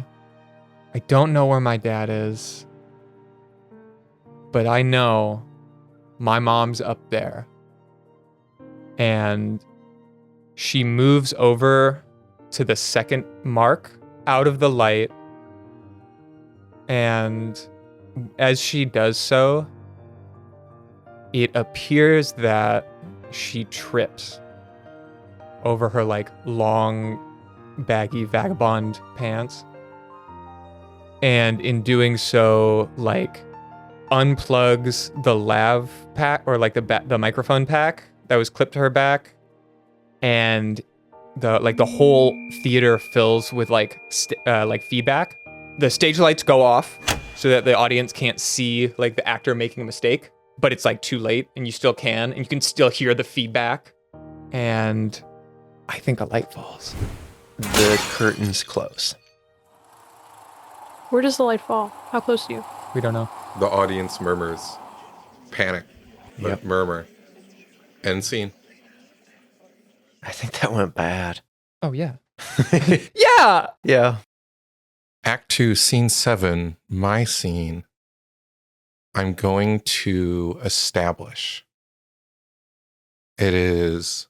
I don't know where my dad is, but I know my mom's up there. And she moves over to the second mark out of the light. And as she does so, it appears that she trips over her like long, baggy vagabond pants. And in doing so, like unplugs the lav pack or like the microphone pack that was clipped to her back, and the whole theater fills with like feedback. The stage lights go off so that the audience can't see like the actor making a mistake. but it's like too late and you still can, and you can still hear the feedback. And I think a light falls. The curtains close. Where does the light fall? How close to you? We don't know. The audience murmurs. Panic. But Yep. murmur. End scene. I think that went bad. Oh, yeah. Yeah! Yeah. Act 2, Scene 7, my scene. I'm going to establish. It is.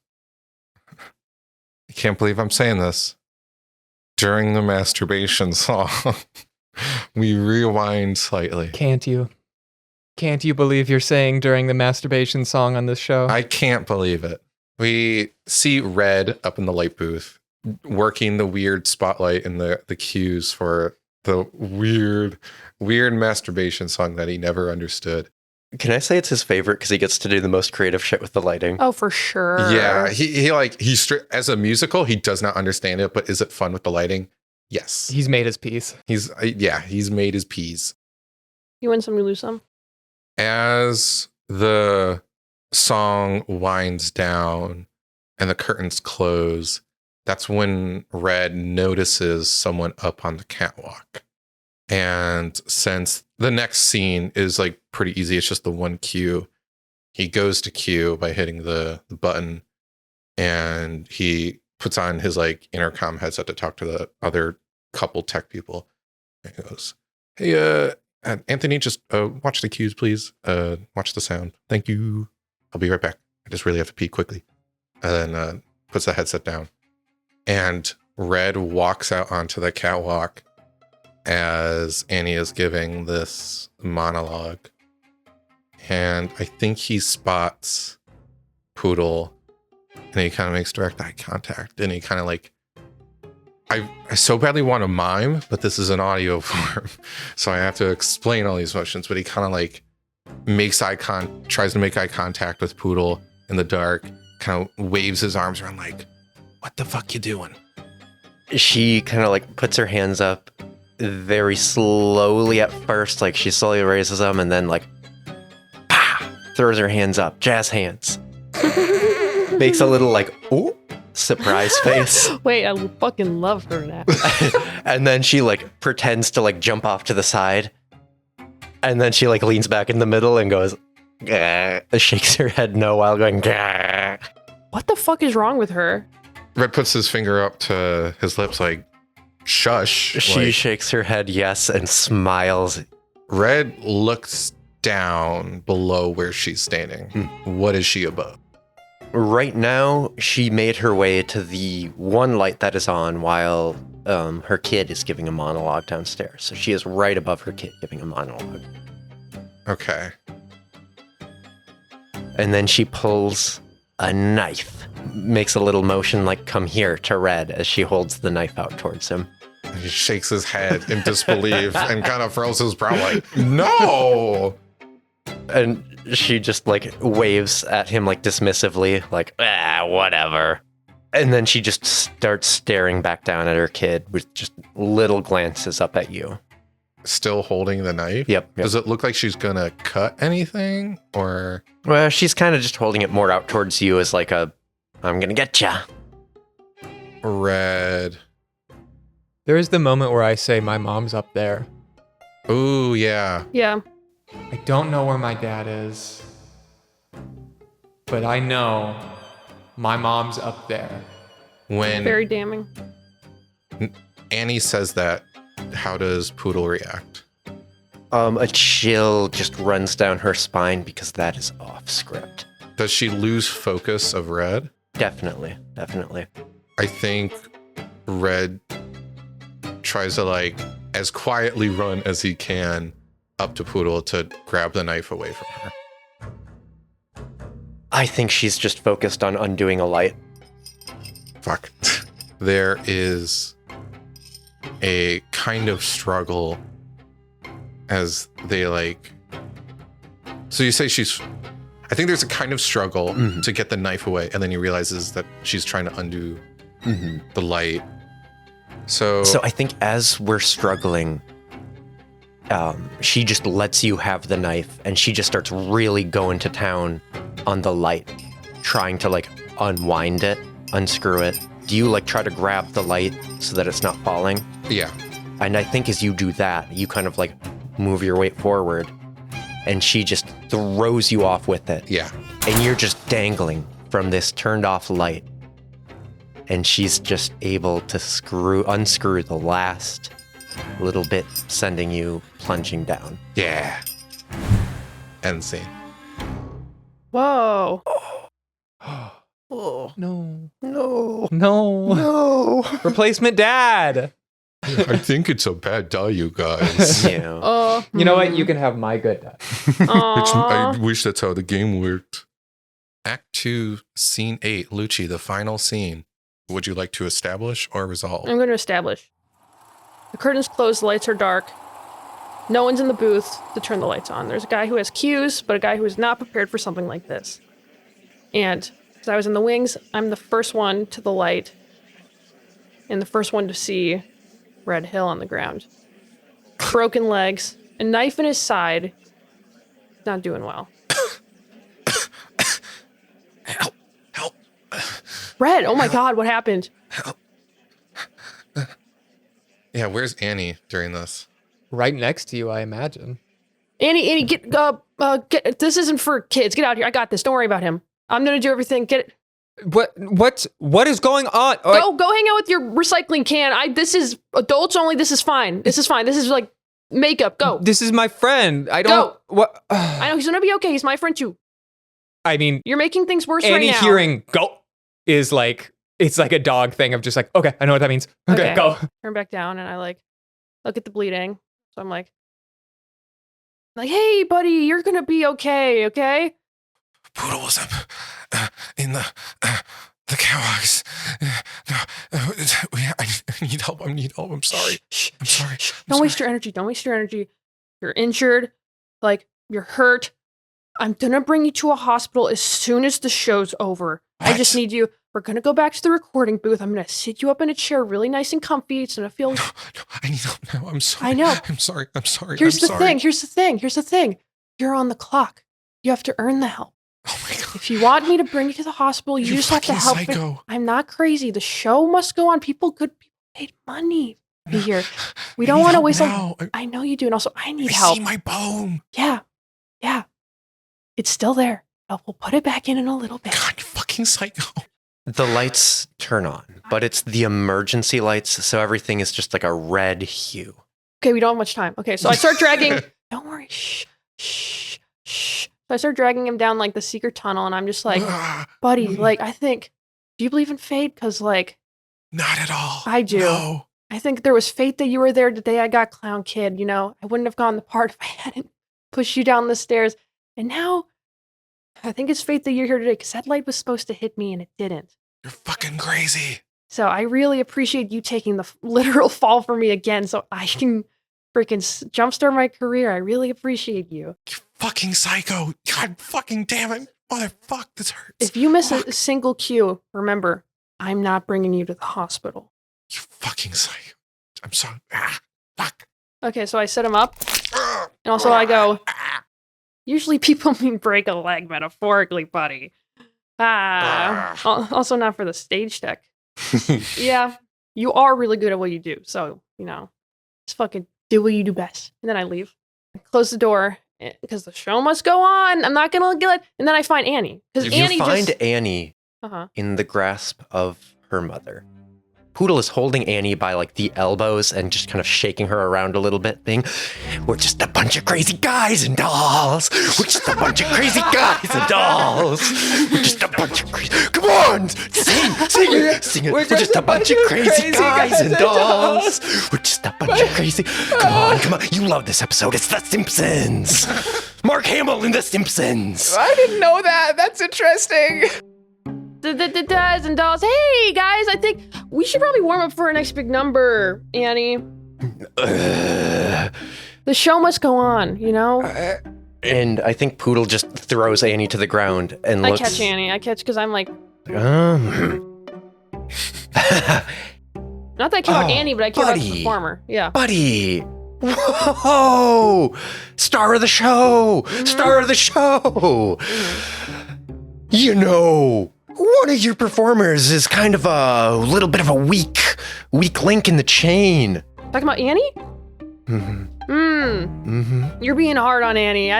I can't believe I'm saying this. During the masturbation song, we rewind slightly. Can't you? Can't you believe you're saying during the masturbation song on this show? I can't believe it. We see Red up in the light booth working the weird spotlight and the cues for the weird masturbation song that he never understood. Can I say it's his favorite because he gets to do the most creative shit with the lighting? Oh, for sure. Yeah, he's as a musical, he does not understand it, but is it fun with the lighting? Yes. He's made his peace. He's made his peas. You win some, you lose some. As the song winds down and the curtains close, that's when Red notices someone up on the catwalk. And since the next scene is like pretty easy, it's just the one cue. He goes to cue by hitting the button, and he puts on his like intercom headset to talk to the other couple tech people. And he goes, "Hey, Anthony, just watch the cues, please. Watch the sound. Thank you. I'll be right back. I just really have to pee quickly." And then puts the headset down. And Red walks out onto the catwalk as Annie is giving this monologue. And I think he spots Poodle, and he kind of makes direct eye contact. And he kind of like, I so badly want to mime, but this is an audio form, so I have to explain all these motions. But he kind of like tries to make eye contact with Poodle in the dark, kind of waves his arms around like, "What the fuck you doing?" She kind of like puts her hands up very slowly at first, like she slowly raises them and then like throws her hands up, jazz hands. Makes a little like, ooh, surprise face. Wait, I fucking love her now. And then she like pretends to like jump off to the side. And then she like leans back in the middle and goes, "Gah," shakes her head no while going, "Gah." What the fuck is wrong with her? Red puts his finger up to his lips like, "Shush." She shakes her head yes and smiles. Red looks down below where she's standing. What is she above? Right now, she made her way to the one light that is on while her kid is giving a monologue downstairs. So she is right above her kid giving a monologue. Okay. And then she pulls a knife, makes a little motion like "come here" to Red as she holds the knife out towards him. He shakes his head in disbelief and kind of furrows his brow like, "No!" And she just like waves at him like dismissively, like, whatever. And then she just starts staring back down at her kid with just little glances up at you. Still holding the knife? Yep. Does it look like she's gonna cut anything? Or Well, she's kind of just holding it more out towards you as like a, "I'm gonna get ya." Red? There is the moment where I say my mom's up there. Ooh, yeah. Yeah. I don't know where my dad is, but I know my mom's up there. When Very damning. Annie says that, how does Poodle react? A chill just runs down her spine because that is off script. Does she lose focus of Red? Definitely. I think Red tries to like as quietly run as he can up to Poodle to grab the knife away from her. I think she's just focused on undoing a light. Fuck. There is a kind of struggle as they like. So you say I think there's a kind of struggle to get the knife away, and then he realizes that she's trying to undo the light. So So I think as we're struggling, she just lets you have the knife, and she just starts really going to town on the light, trying to like unwind it, unscrew it. Do you like try to grab the light so that it's not falling? Yeah. And I think as you do that, you kind of like move your weight forward, and she just throws you off with it. Yeah. And you're just dangling from this turned off light. And she's just able to unscrew the last little bit, sending you plunging down. Yeah. End scene. Whoa. Oh, No. no. No. No. Replacement dad. I think it's a bad die, you guys. Yeah. You know what? You can have my good dad. I wish that's how the game worked. Act 2, Scene 8. Lucci, the final scene. Would you like to establish or resolve? I'm going to establish. The curtains closed, the lights are dark. No one's in the booth to turn the lights on. There's a guy who has cues, but a guy who is not prepared for something like this. And as I was in the wings, I'm the first one to the light and the first one to see Red Hill on the ground. Broken legs, a knife in his side. Not doing well. Help. Red, oh my God, what happened? Yeah, where's Annie during this? Right next to you, I imagine. Annie, get, this isn't for kids. Get out here. I got this. Don't worry about him. I'm gonna do everything. Get it. What is going on? Go hang out with your recycling can. This is adults only. This is fine. This is fine. This is like makeup. Go. This is my friend. I don't. Go. What? I know he's gonna be okay. He's my friend too. I mean, You're making things worse right Annie now. hearing "go" is like it's like a dog thing of just like, okay, I know what that means. Okay, go. Turn back down, and I like look at the bleeding. So I'm like, hey, buddy, you're gonna be okay. Okay. Poodle was up in the catwalks. I need help. I need help. I'm sorry. I'm sorry. Don't waste your energy. Don't waste your energy. You're injured. Like, you're hurt. I'm gonna bring you to a hospital as soon as the show's over. I just need you. We're gonna go back to the recording booth. I'm gonna sit you up in a chair really nice and comfy. It's gonna feel... No, I need help now. I'm sorry. I know. I'm sorry. Here's the thing. You're on the clock. You have to earn the help. Oh my God. If you want me to bring you to the hospital, you just have to help. Psycho. I'm not crazy. The show must go on. People paid money to be here. We don't want to waste I know you do. And also, I need help. I see my bone. Yeah. It's still there. We'll put it back in a little bit. God, you fucking psycho. The lights turn on, but it's the emergency lights, so everything is just like a red hue. Okay, we don't have much time. Okay, so I start dragging. Don't worry. Shh. So I start dragging him down like the secret tunnel, and I'm just like, buddy, like, do you believe in fate? Because, like, not at all. I do. No. I think there was fate that you were there the day I got Clown Kid. You know, I wouldn't have gone the part if I hadn't pushed you down the stairs. And now, I think it's fate that you're here today because that light was supposed to hit me and it didn't. You're fucking crazy. So I really appreciate you taking the literal fall for me again so I can freaking jumpstart my career. I really appreciate you. You fucking psycho. God fucking damn it. Motherfuck, this hurts. If you miss a single cue, remember, I'm not bringing you to the hospital. You fucking psycho. I'm sorry. Fuck. Okay, so I set him up. And also I go, usually people mean break a leg metaphorically, buddy. Also not for the stage tech. Yeah, you are really good at what you do. So, just fucking do what you do best. And then I leave. I close the door because the show must go on. I'm not going to get it. And then I find Annie. Because Annie find Annie in the grasp of her mother. Poodle is holding Annie by like the elbows and just kind of shaking her around a little bit, being, we're just a bunch of crazy guys and dolls. We're just a bunch of crazy guys and dolls. We're just a bunch of crazy. Come on, sing it. We're just a bunch of crazy guys and dolls. We're just a bunch of crazy. Come on. You love this episode. It's The Simpsons. Mark Hamill in The Simpsons. I didn't know that. That's interesting. Guys and dolls. Hey guys, I think we should probably warm up for our next big number, Annie. The show must go on, And I think Poodle just throws Annie to the ground and looks. I catch Annie. Because I'm like. Not that I care about Annie, but I care about the performer. Yeah. Buddy, Whoa! Star of the show! Star of the show! You know, one of your performers is kind of a little bit of a weak link in the chain. Talking about Annie? You're being hard on Annie.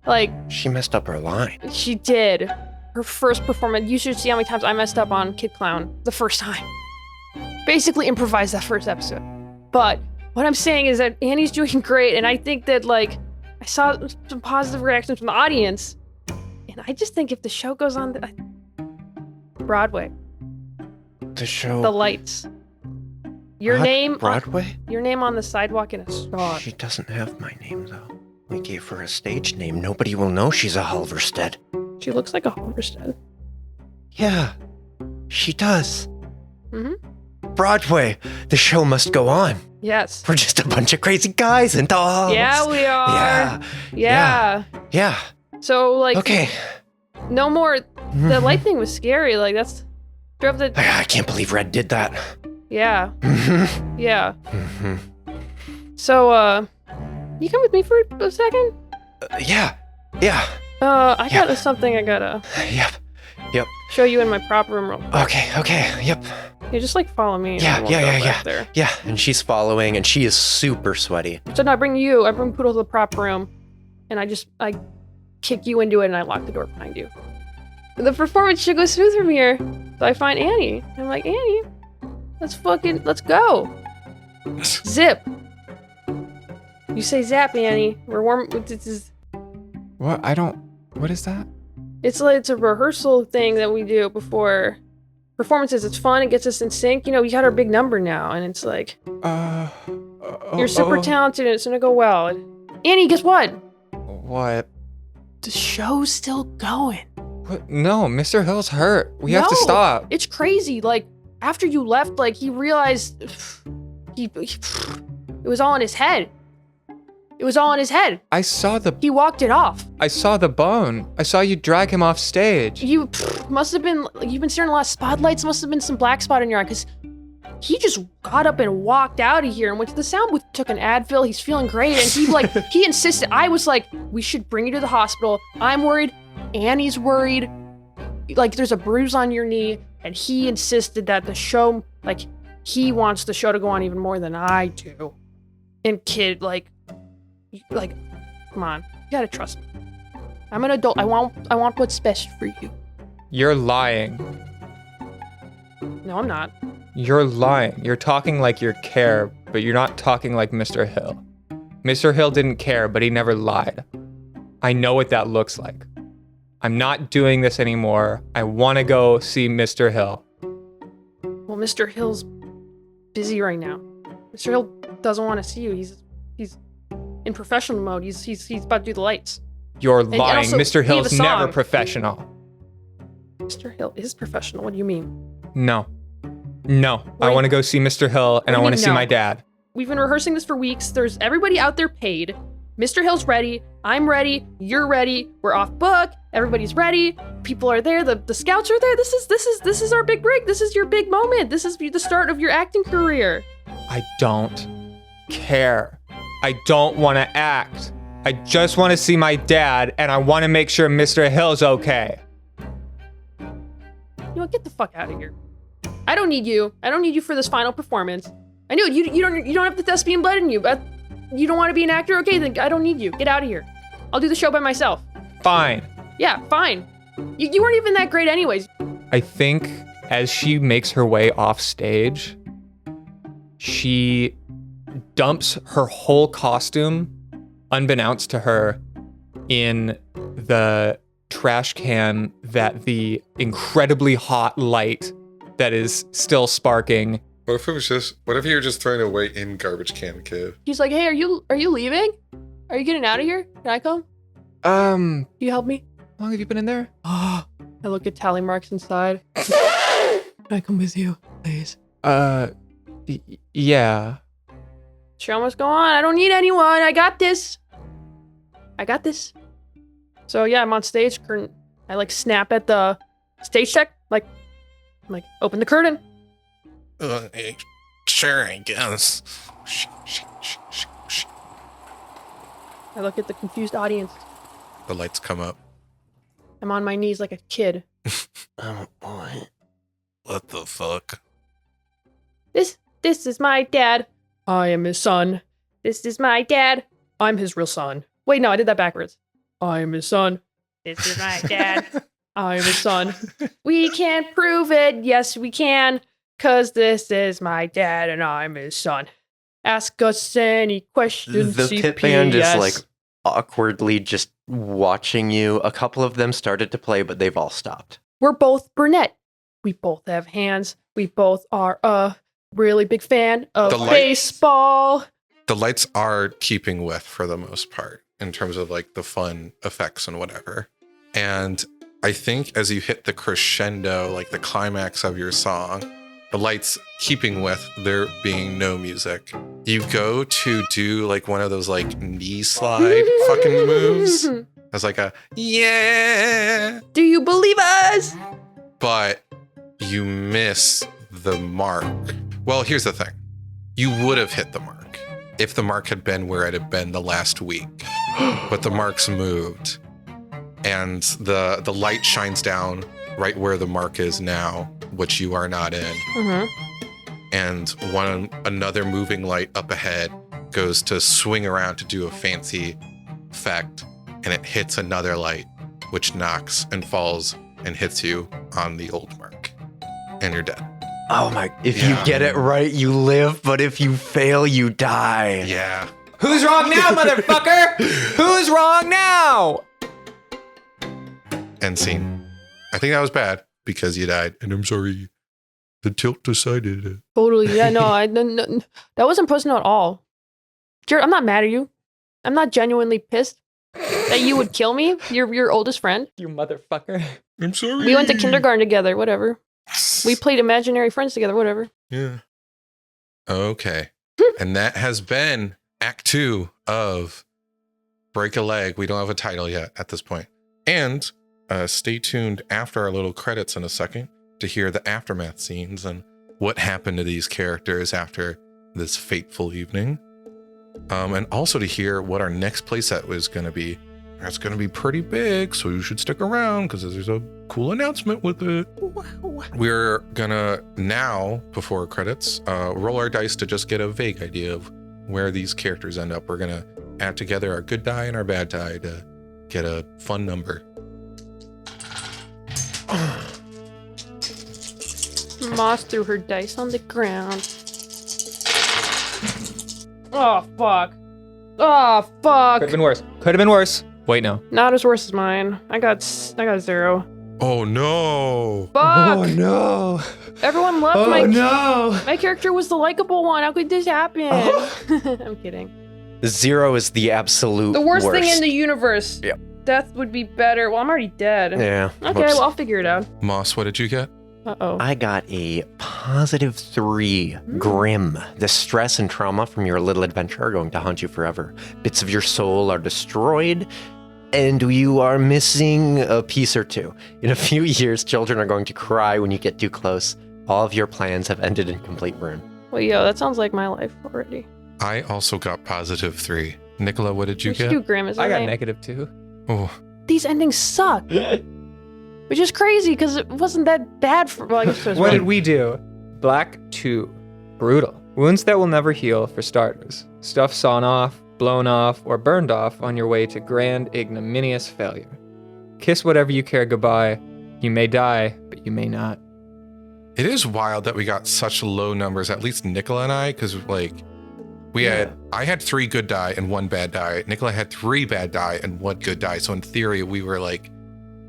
Like, She messed up her line. she did. Her first performance, you should see how many times I messed up on Kid Clown the first time. Basically improvised that first episode. But what I'm saying is that Annie's doing great, and I think that, like, I saw some positive reactions from the audience, and I just think if the show goes on Broadway, The show. the lights, your name Broadway? your name on the sidewalk in a star. She doesn't have my name, though. We gave her a stage name. Nobody will know she's a Halverstead. She looks like a Halverstead. Yeah, she does. Mhm. Broadway, the show must go on. Yes. We're just a bunch of crazy guys and dolls. Yeah, we are. Yeah. Yeah. So, like, Okay. no more. The light thing was scary. Like, that's drove the. I can't believe Red did that. Yeah. Mhm. Yeah. Mhm. So, you come with me for a second? Yeah. Yeah. I got something I gotta Yep. show you in my prop room real quick. Okay. Yep. You just, like, follow me. Yeah, and we'll go yeah. back There. Yeah. And she's following, and she is super sweaty. So now I bring Poodle to the prop room, and I kick you into it, and I lock the door behind you. The performance should go smooth from here. So I find Annie. I'm like, Annie, let's go. Zip. You say zap, Annie. We're warm. This is. What? What is that? It's a rehearsal thing that we do before performances. It's fun. It gets us in sync. You know, we got our big number now, and it's like you're super talented, and it's gonna go well. Annie, guess what? What? The show's still going. What? No, Mr. Hill's hurt. We have to No, stop. It's crazy. Like, after you left, like, he realized it was all in his head. It was all in his head. I saw the He walked it off. bone. I saw you drag him off stage. You must have been, you've been staring at a lot of spotlights, must have been some black spot in your eye, because he just got up and walked out of here and went to the sound booth, took an Advil. He's feeling great. And he insisted. I was like, we should bring you to the hospital. I'm worried. Annie's worried. Like, there's a bruise on your knee. And he insisted that the show, like, he wants the show to go on even more than I do. And kid, like, come on. You gotta trust me. I'm an adult. I want what's best for you. You're lying. No, I'm not. You're lying. You're talking like you care, but you're not talking like Mr. Hill. Mr. Hill didn't care, but he never lied. I know what that looks like. I'm not doing this anymore. I want to go see Mr. Hill. Well, Mr. Hill's busy right now. Mr. Hill doesn't want to see you. He's in professional mode. He's about to do the lights. You're and lying. also, Mr. we have Hill's a never song. professional. Mr. Hill is professional. What do you mean? No. I want to go see Mr. Hill and I do you want to mean see no? my dad. We've been rehearsing this for weeks. There's everybody out there paid. Mr. Hill's ready. I'm ready. You're ready. We're off book. Everybody's ready. People are there. The scouts are there. This is our big break. This is your big moment. This is the start of your acting career. I don't care. I don't want to act. I just want to see my dad and I want to make sure Mr. Hill's okay. You know what? Get the fuck out of here. I don't need you. I don't need you for this final performance. I knew it. You don't have the thespian blood in you. But you don't want to be an actor? Okay, then I don't need you. Get out of here. I'll do the show by myself. Fine. Yeah, fine. You weren't even that great anyways. I think as she makes her way off stage, she dumps her whole costume, unbeknownst to her, in the trash can that the incredibly hot light that is still sparking. What if you were just throwing it away in garbage can, kid? He's like, hey, are you leaving? Are you getting out of here? Can I come? Can you help me? How long have you been in there? I look at tally marks inside. Can I come with you, please? Yeah. Show must go on. I don't need anyone. I got this. So yeah, I'm on stage. Curtain. I like snap at the stage check. Like open the curtain. Sure, I guess. I look at the confused audience. The lights come up. I'm on my knees like a kid. What? What the fuck? This is my dad. I am his son. This is my dad. I'm his real son. Wait, no, I did that backwards. I am his son. This is my dad. I am his son. We can't prove it. Yes, we can. 'Cause this is my dad and I'm his son. Ask us any questions. The pit band is like awkwardly just watching you. A couple of them started to play, but they've all stopped. We're both brunette. We both have hands. We both are a really big fan of baseball. The lights are keeping with for the most part in terms of like the fun effects and whatever. And I think as you hit the crescendo, like the climax of your song, the lights keeping with there being no music, you go to do like one of those like knee slide fucking moves. As like a, yeah. Do you believe us? But you miss the mark. Well, here's the thing. You would have hit the mark if the mark had been where it had been the last week. But the mark's moved. And the light shines down right where the mark is now, which you are not in. And another moving light up ahead goes to swing around to do a fancy effect, and it hits another light, which knocks and falls and hits you on the old mark. And you're dead. Oh my, if you get it right, you live, but if you fail, you die. Yeah. Who's wrong now, motherfucker? Who's wrong now? End scene. I think that was bad because you died. And I'm sorry. The tilt decided it. Totally. Yeah, no, that wasn't personal at all. Jared, I'm not mad at you. I'm not genuinely pissed that you would kill me. You're your oldest friend. You motherfucker. I'm sorry. We went to kindergarten together, whatever. We played imaginary friends together, whatever. Yeah. Okay. And that has been Act 2 of Break a Leg. We don't have a title yet at this point. And stay tuned after our little credits in a second to hear the aftermath scenes and what happened to these characters after this fateful evening. And also to hear what our next playset was going to be. It's going to be pretty big, so you should stick around because there's a cool announcement with it. We're going to now, before credits, roll our dice to just get a vague idea of where these characters end up. We're going to add together our good die and our bad die to get a fun number. Moss threw her dice on the ground. Oh, fuck. Oh, fuck. Could have been worse. Could have been worse. Wait, no. Not as worse as mine. I got 0. Oh, no. Fuck. Oh, no. Everyone loved Oh, no. my character was the likable one. How could this happen? I'm kidding. 0 is the absolute The worst thing in the universe. Yep. Death would be better. Well, I'm already dead. Yeah. Okay, whoops. well, I'll figure it out. Moss, what did you get? Uh-oh. I got a +3. Grim. The stress and trauma from your little adventure are going to haunt you forever. Bits of your soul are destroyed, and you are missing a piece or two. In a few years, children are going to cry when you get too close. All of your plans have ended in complete ruin. Well, yo, that sounds like my life already. I also got +3. Nicola, what did you We should get? do Grim, is that I got right? -2. Oh, These endings suck. Which is crazy, because it wasn't that bad for... Well, I guess it was What one. did we do? Black 2. Brutal. Wounds that will never heal, for starters. Stuff sawn off, blown off, or burned off on your way to grand, ignominious failure. Kiss whatever you care goodbye. You may die, but you may not. it is wild that we got such low numbers, at least Nicola and I, because like I had 3 good die and 1 bad die. Nicola had 3 bad die and 1 good die. So in theory, we were like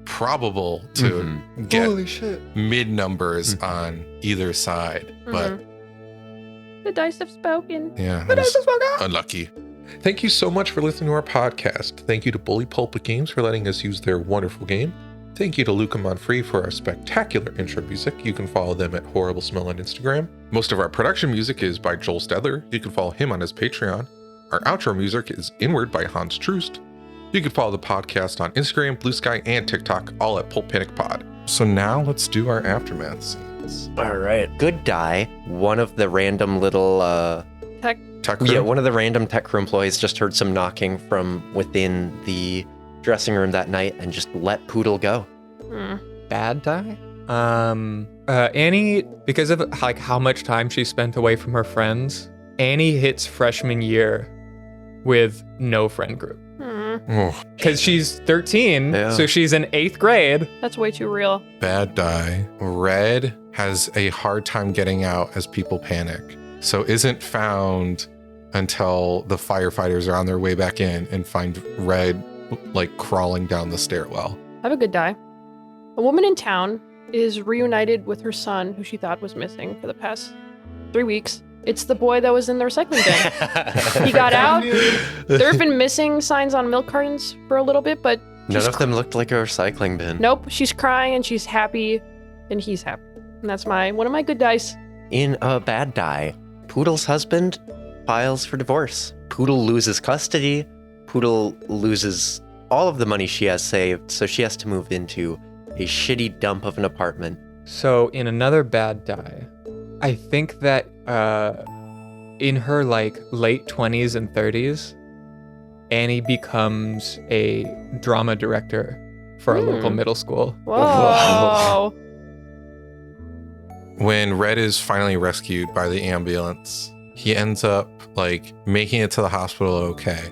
probable to get Holy shit. mid numbers on either side. But The dice have spoken. yeah, that was unlucky. Thank you so much for listening to our podcast. Thank you to Bully Pulp Games for letting us use their wonderful game. Thank you to Luca Monfrey for our spectacular intro music. You can follow them at Horrible Smell on Instagram. Most of our production music is by Joel Stedler. You can follow him on his Patreon. Our outro music is Inward by Hans Troost. You can follow the podcast on Instagram, Blue Sky, and TikTok, all at Pulp Panic Pod. So now let's do our aftermath scene. ambience. All right. Good die. One of the random little Tech. Tech yeah, room? one of the random tech crew employees just heard some knocking from within the dressing room that night and just let Poodle go. Hmm. Bad die? Annie, because of like how much time she spent away from her friends, Annie hits freshman year with no friend group. Hmm. Oh, Because she's 13, Yeah. so she's in 8th grade. That's way too real. bad die. Red has a hard time getting out as people panic, so isn't found until the firefighters are on their way back in and find Red like crawling down the stairwell. I have a good die. A woman in town is reunited with her son, who she thought was missing for the past 3 weeks. It's the boy that was in the recycling bin. He got out. There have been missing signs on milk cartons for a little bit, but None of them looked like a recycling bin. nope, she's crying and she's happy, and he's happy. And that's one of my good dice. In a bad die, Poodle's husband files for divorce. Poodle loses custody. Poodle loses all of the money she has saved, so she has to move into a shitty dump of an apartment. So in another bad die, I think that in her like late 20s and 30s, Annie becomes a drama director for a local middle school. Whoa. When Red is finally rescued by the ambulance, he ends up like making it to the hospital okay.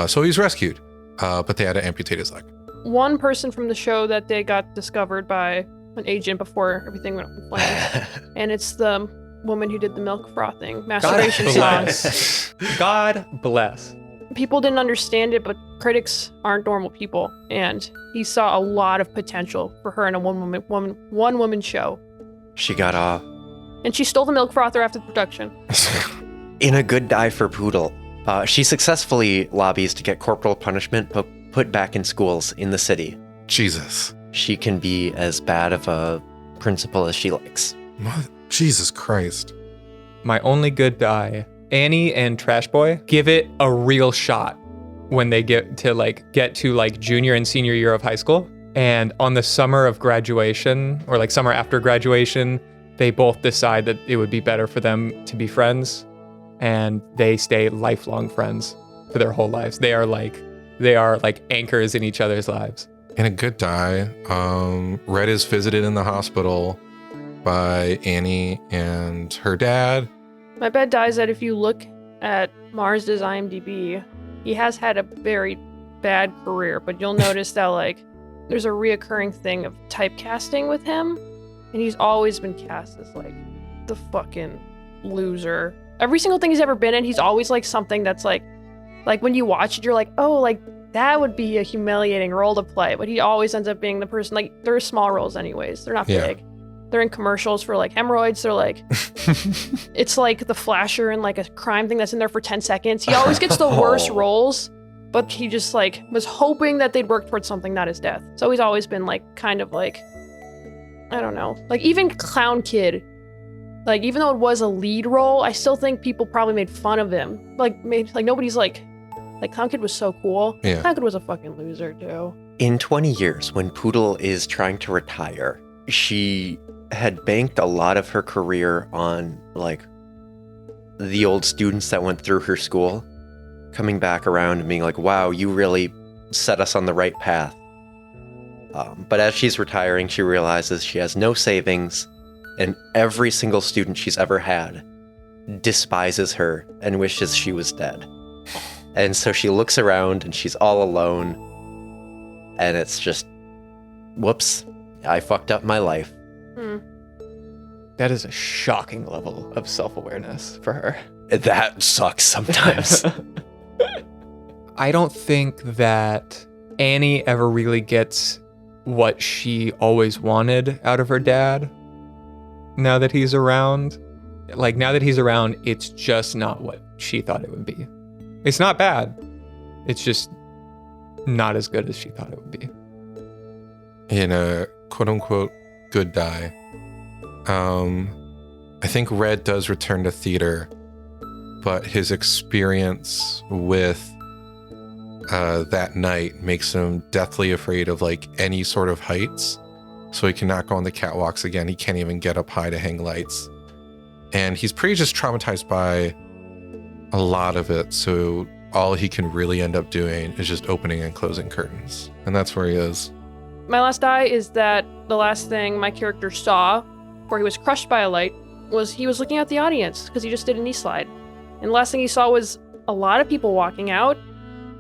So he's rescued, but they had to amputate his leg. One person from the show that day got discovered by an agent before everything went up in flames. And it's the woman who did the milk frothing masturbation song. bless. God bless. People didn't understand it, but critics aren't normal people. And he saw a lot of potential for her in a one woman show. She got off. And she stole the milk frother after the production. In a good die for Poodle, she successfully lobbies to get corporal punishment put back in schools in the city. Jesus. She can be as bad of a principal as she likes. Jesus Christ. My only good die, Annie and Trash Boy give it a real shot when they get to junior and senior year of high school. And on the summer of graduation, or like summer after graduation, they both decide that it would be better for them to be friends, and they stay lifelong friends for their whole lives. They are like anchors in each other's lives. In a good die, Red is visited in the hospital by Annie and her dad. My bad die is that if you look at Mars's IMDb, he has had a very bad career, but you'll notice that there's a reoccurring thing of typecasting with him, and he's always been cast as the fucking loser. Every single thing he's ever been in, he's always something that's like when you watch it, you're like, oh, that would be a humiliating role to play. But he always ends up being the person. They're small roles anyways. They're not big. They're in commercials for hemorrhoids. They're it's like the flasher in a crime thing that's in there for 10 seconds. He always gets the worst roles, but he just was hoping that they'd work towards something, not his death. So he's always been I don't know, even Clown Kid, even though it was a lead role, I still think people probably made fun of him. Nobody's Clown Kid was so cool. Yeah. Clown Kid was a fucking loser too. In 20 years, when Poodle is trying to retire, she had banked a lot of her career on the old students that went through her school coming back around and being like, wow, you really set us on the right path. But as she's retiring, she realizes she has no savings, and every single student she's ever had despises her and wishes she was dead. And so she looks around and she's all alone, and it's just, whoops, I fucked up my life. That is a shocking level of self-awareness for her. That sucks sometimes. I don't think that Annie ever really gets what she always wanted out of her dad now that he's around. Now that he's around, it's just not what she thought it would be. It's not bad. It's just not as good as she thought it would be. In a quote-unquote good die, I think Red does return to theater, but his experience with that night makes him deathly afraid of any sort of heights. so he cannot go on the catwalks again. He can't even get up high to hang lights. And he's pretty just traumatized by a lot of it. So all he can really end up doing is just opening and closing curtains. And that's where he is. My last die is that the last thing my character saw before he was crushed by a light was he was looking at the audience because he just did a knee slide. And the last thing he saw was a lot of people walking out.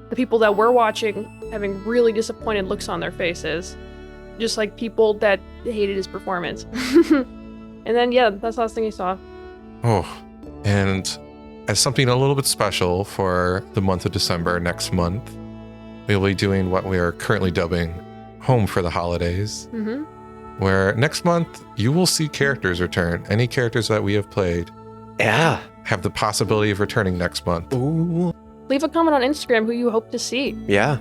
The people that were watching having really disappointed looks on their faces. Just like people that hated his performance. And then, yeah, that's the last thing he saw. Oh, and as something a little bit special for the month of December next month, we'll be doing what we are currently dubbing Home for the Holidays, where next month you will see characters return. Any characters that we have played have the possibility of returning next month. Ooh. Leave a comment on Instagram who you hope to see. Yeah.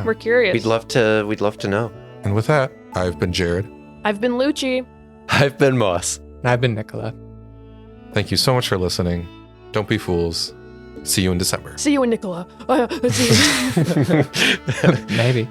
We're curious. We'd love to know. And with that, I've been Jared. I've been Lucci. I've been Moss. And I've been Nicola. Thank you so much for listening. Don't be fools. See you in December. See you in Nicola. See you. Maybe.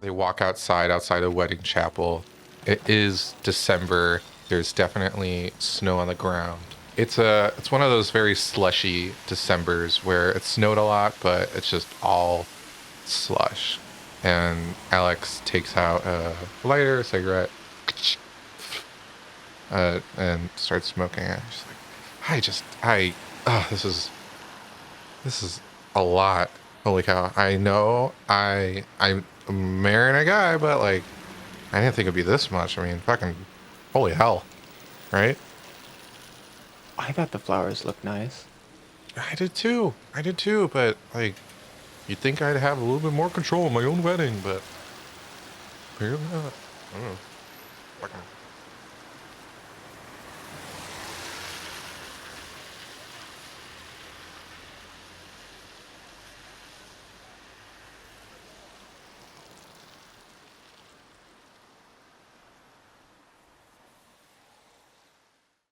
They walk outside a wedding chapel. It is December. There's definitely snow on the ground. It's one of those very slushy Decembers where it snowed a lot, but it's just all slush. And Alex takes out a lighter, a cigarette, and starts smoking it. She's like, this is a lot. Holy cow. I know I'm marrying a guy, but like, I didn't think it'd be this much. I mean, fucking, holy hell. Right? I thought the flowers looked nice. I did too, but like, you'd think I'd have a little bit more control of my own wedding, but apparently not. I don't know. Fucking